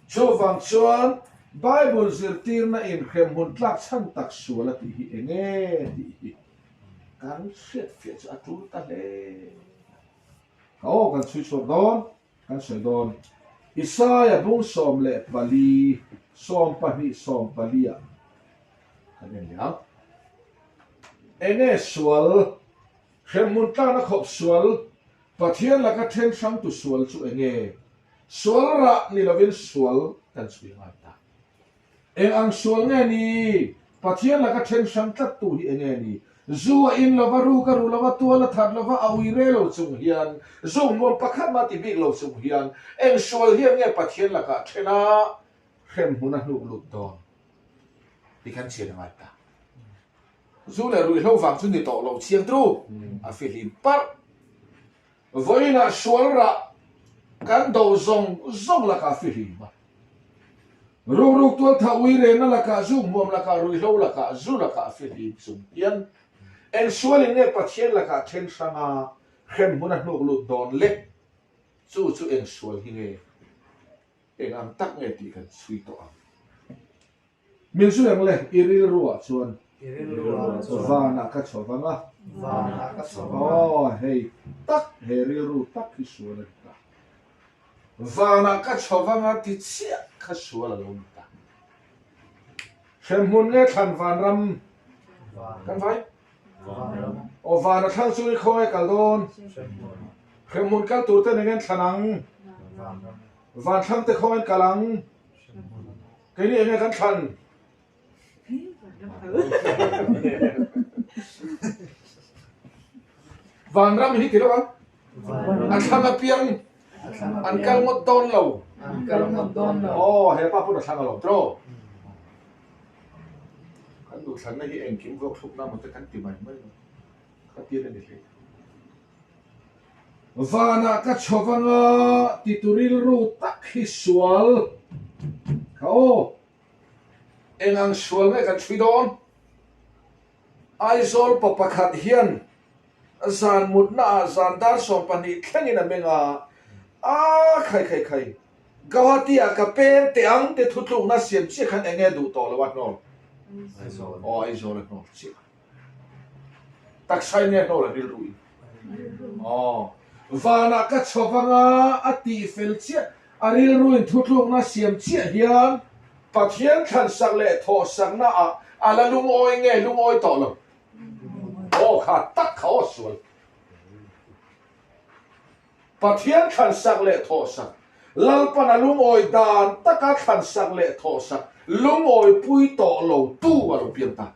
S1: chu wang chuan Bible zirtir na in khem mun tlak chan tak suala ti hi enge ti kan set fiat atu ta le kan chui so don kan se don Isaiah bung som le pali som palia kan ya enge sual khem mun ta na khop sual pathian la ka then sang tu sual chu enge sual ra ni lovin sual kan chui ngai ta ang sual nge ni pathian la ka then sang tat tu hi enge ni zuwa in lova ru ka ru lova tua la that lova awi re lo chung hian zung mon pakhat ma ti bik lo chung hian eng sual hian nge pathian la ka thena khem huna nu lut don ti kan chen ngai ta zu le ru lo wang chu ni to lo chiang tru a fi lim par voina sual ra kan do zong la ka fi lim ruk tual tha ui re na la ka zu mom la ka rui lo la ka zu la ka fi lim chung hian en sualin ne pathian la ka then sanga khem huna nu lut don le chu en sual hi nge eng ang tak nge ti kan sui to ang min su yang le iril ruwa chuan vana ka chowanga hei tak heril ru tak ki sual ta vana ka chowanga ti chia ka sual lo ta khem hun nge than van ram kan vai o vana thang chui khoi kal don khem mun kal tur te ngen thanang van thang te khoi kalang ke ni nge kan than van ram hi ki lo an thang a piang an kal ngot don lo he pa pu na thang lo tro kan du than na hi eng kim gok thuk na ma te kan ti mai mai ka ti ne ni vana ka chowanga tituril ru tak hi sual Kau engang sual ngai kan chui don aizol papakat hian zan mutna zan dar som pani thlengin a menga a khai gawati a ka pen te ang te thutluk na siam chi khan enge du to lawat no o aizol no chi tak sai ne no la bil rui o vana ka chowanga ati fel chi aril ruin thutluk na siam chi hian pathian khan sak le tho sak na a ala lung oi nge lung oi to lo o kha tak kha o sual pathian khan sak le tho sak lalpana lung oi dan taka khan sak le tho sak lung oi pui to lo tu wa lo pian ta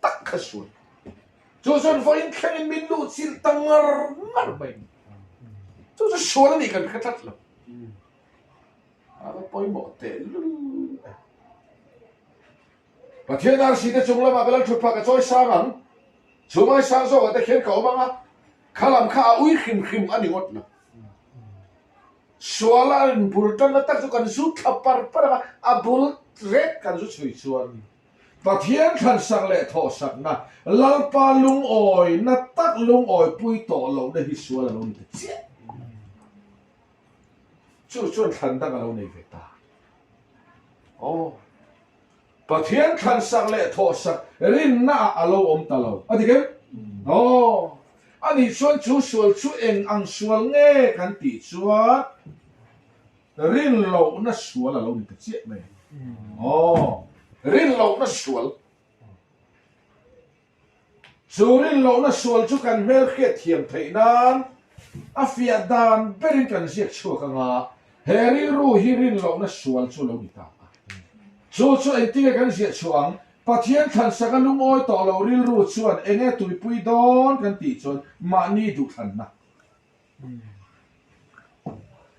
S1: tak kha sual cho son voin khanin min lu chin tangar ngar bai cho sual ni kan khatat lo apa poi mo te lu pathian ar si te chungla ma galal thupa ka choi sangang chumai sang zo ta khen ka omanga khalam kha ui khim ani ngot na sualan bultan na tak kan su thapar par abul ret kan su chui chuan pathian khan sang le tho sak na lalpa lung oi na tak lung oi pui to lo de hi suala lo ni che chu chuan than da lo nei ve ta oh pathian khan sang le tho sak rin na alo om ta lo adi ke oh ani chuan chu sual chu eng ang sual nge kan ti chuan rin lo na sual lo ni che me oh rin lo na sual chu rin lo na sual chu kan mel khe thiam theinan a fia dan berin kan siak chu ka nga heri ru hi rin lo na sual chu lo ni ta chu en ti kan siak chuang pathian khan saka lung oi to lo ril ru chuan enge tui pui don kan ti chuan ma ni du than na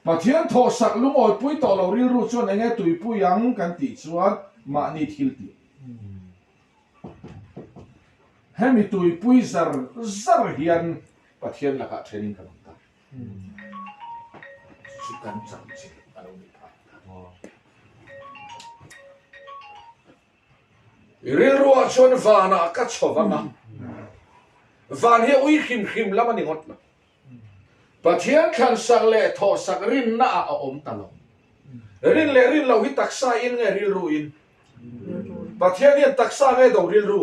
S1: pathian tho sak lung oi pui to lo ril ru chuan enge tui pui yang kan ti chuan ma ni thil ti hemi tui pui zar hian pathian laka training kan ta chu kan chang chi alo ni pha ril ru a chuan vana ka chowanga van he ui khim lama ni ngot na pathian khan sak le tho sak rin na a om ta lo rin lo hi taksa in nge ril ru in pathian hi taksa nge do ril ru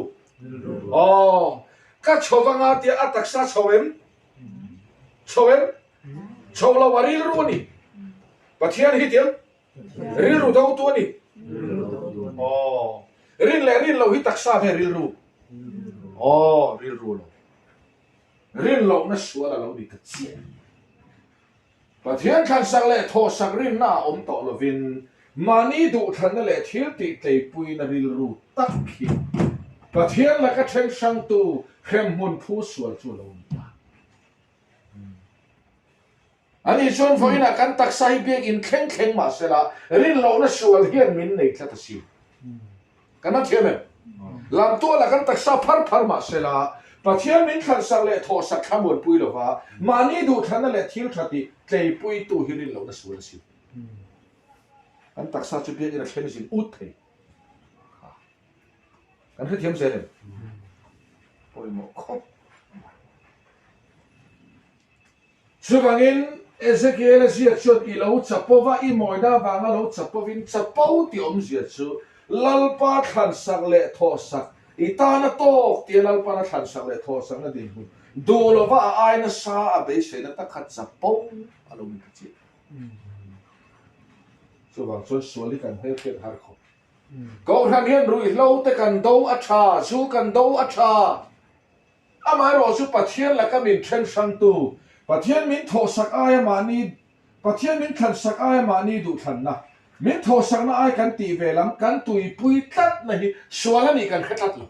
S1: oh ka chowanga ti a taksa chowem chowla waril ru ni pathian hi tiang ril ru do tu ni oh rin lo hi taksa nge ril ru oh ril ru lo rin lo na suala lo ni ka chia pathian khan sak le tho sak rin na om to lovin mani du than le thil ti tlei pui na ril ru tak khi pathian la ka theng sang tu khem mun phu sual chu lo ta ani chon foina kan tak sai bek in kheng ma sela rin lo na sual hian min nei thla ta si kana thiame lam to la kan tak sa phar ma sela pathian min khan sak le tho sak khamun pui lo wa mani du than le thil thati tlei pui tu hirin lo na sual si kan tak sa chu bek in khen sin ut thei kan he thiam se le oi mo khop chubangin Ezekiel zia chot i lo chapova i moina wanga lo chapovin chapau ti om zia chu lalpa khan sak le tho sak itana tok ti lalpa na khan sak le tho sak na din hu dolova ai na sa a be se na ta khat chapau alo mi chi chubang chon suali kan he phet har kho ko han hian rui lo te kan do a tha su kan do a tha amai ro su pathian la ka min thren sang tu pathian min tho sak ai mani pathian min khan sak ai mani du than na min tho sak na ai kan ti velam kan tui pui tat na hi suala ni kan khatat lo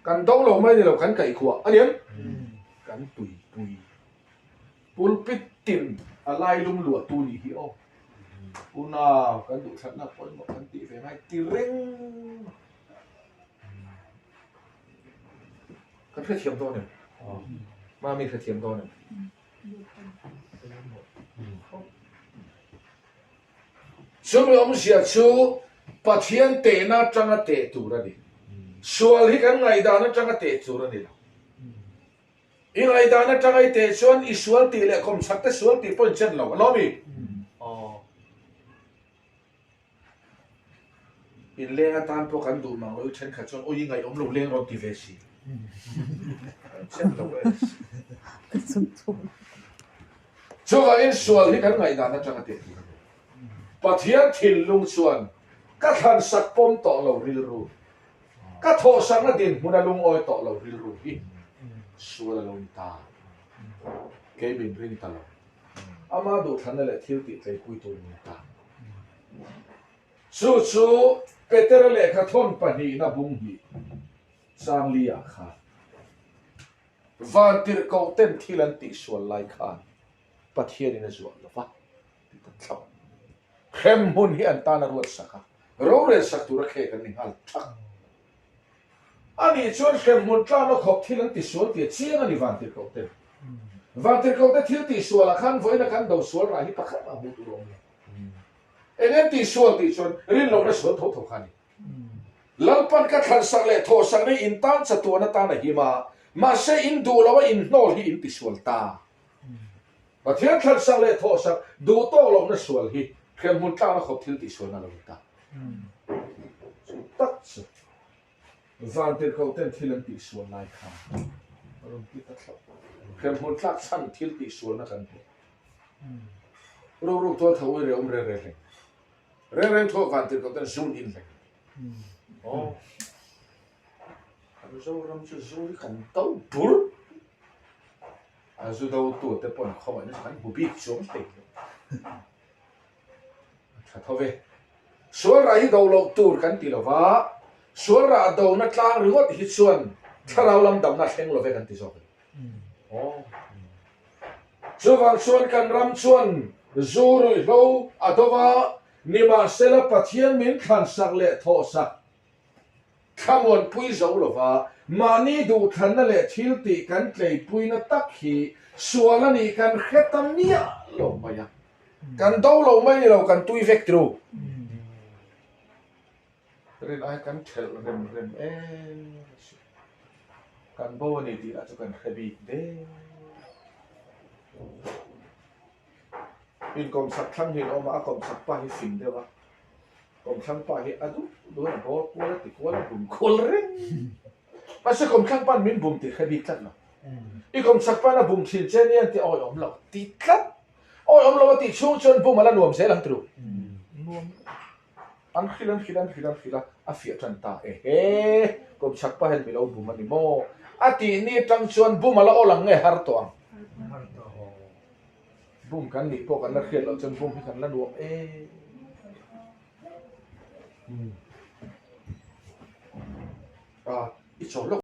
S1: kan do lo mai ni lo kan kai khuwa aniam kan tui pui pulpit tin alai lum lu tu ni hi o una kan du than na poi mo kan ti ve mai ti reng kan phe thiam do ne ma mi phe thiam do ne Chúng ông xia chú bà thiên tệ na trăng tệ tù ra đi sual hi kan ngai da na trăng tệ tù ra đi i ngai da na trăng tệ chuan i sual ti le khom sak te sual ti pon chen lo lo mi in le atan po kan du mang lo chen kha chuan oi ngai om lo leng ro ti ve si chen lo chu ga in sual hi kan ngai da na trăng tệ bà thiên thil lung chuan ka than sak pom to lo ril ru ka tho sang na din mun lung oi to lo ril ru hi sual lo ta ke bin ring ta lo ama do than le thil ti tlei pui to ni ta chu peter le kha thon pa ni na bung hi sang lia kha van tir ko ten thilan ti sual lai khan pa thiên in zual lo fa ti ta thau khem hun hi an ta na ruat saka ro re sak tu ra khe kan ning hal thak ani chuan khem hun tla no khop thilan ti sual ti chiang ani van tir ko ten van tir ko te thil ti sual a khan voina kan do sual ra hi pakhat a bu tu rong enen ti sual ti chuan rin lo na sual tho tho khani lalpan ka than sang le tho sang ni in tan cha tu na ta na hi ma se in du lo in nol hi in ti sual ta ba thian than sang le tho sang du to lo na sual hi khem mun tla na khop thil ti sual na lo ta tak chu van tir ko ten thilan ti sual lai kha rom ti ta thla khem mun tla chan thil ti sual na kan ro to tho re om re re tho van tir ko ten zoom in le an zo ram chu zo ri kan tau bur a zo do tu te pon kho na kan bu bi chom te cha tho ve sual ra hi do lo tur kan ti lo wa sual ra do na tlang riwat hi chuan tharau lam dam na thleng lo ve kan ti zo chu wang chuan kan ram chuan zuru lo adowa nima sela pathian min khan sak le tho sak khamon pui zo lo wa mani du than na le thil ti kan tlei pui na tak hi sual ani kan khetam nia lo maya kan do lo mai lo kan tui vek tru rin ai kan thel rem kan bo ni ti a chu kan khabi de in kom sak thang hin oma kom sak pa hi fin de wa kom thang pa hi adu do na bo ko la ti ko la bum khol re ma se kom thang pan min bum ti khabi tlat na i kom sak pa na bum thin chen ni an ti oi om lo ti tlat oi om lo ti chung chon bum ala nuam se lang tru nuam an khilan a fia tran ta kom sak pa hen mi lo bum ani mo ati ni tang chuan bum ala olang nge har to bum kan ni po kan la khiat lo chon bum hi kan la nuam i chol lo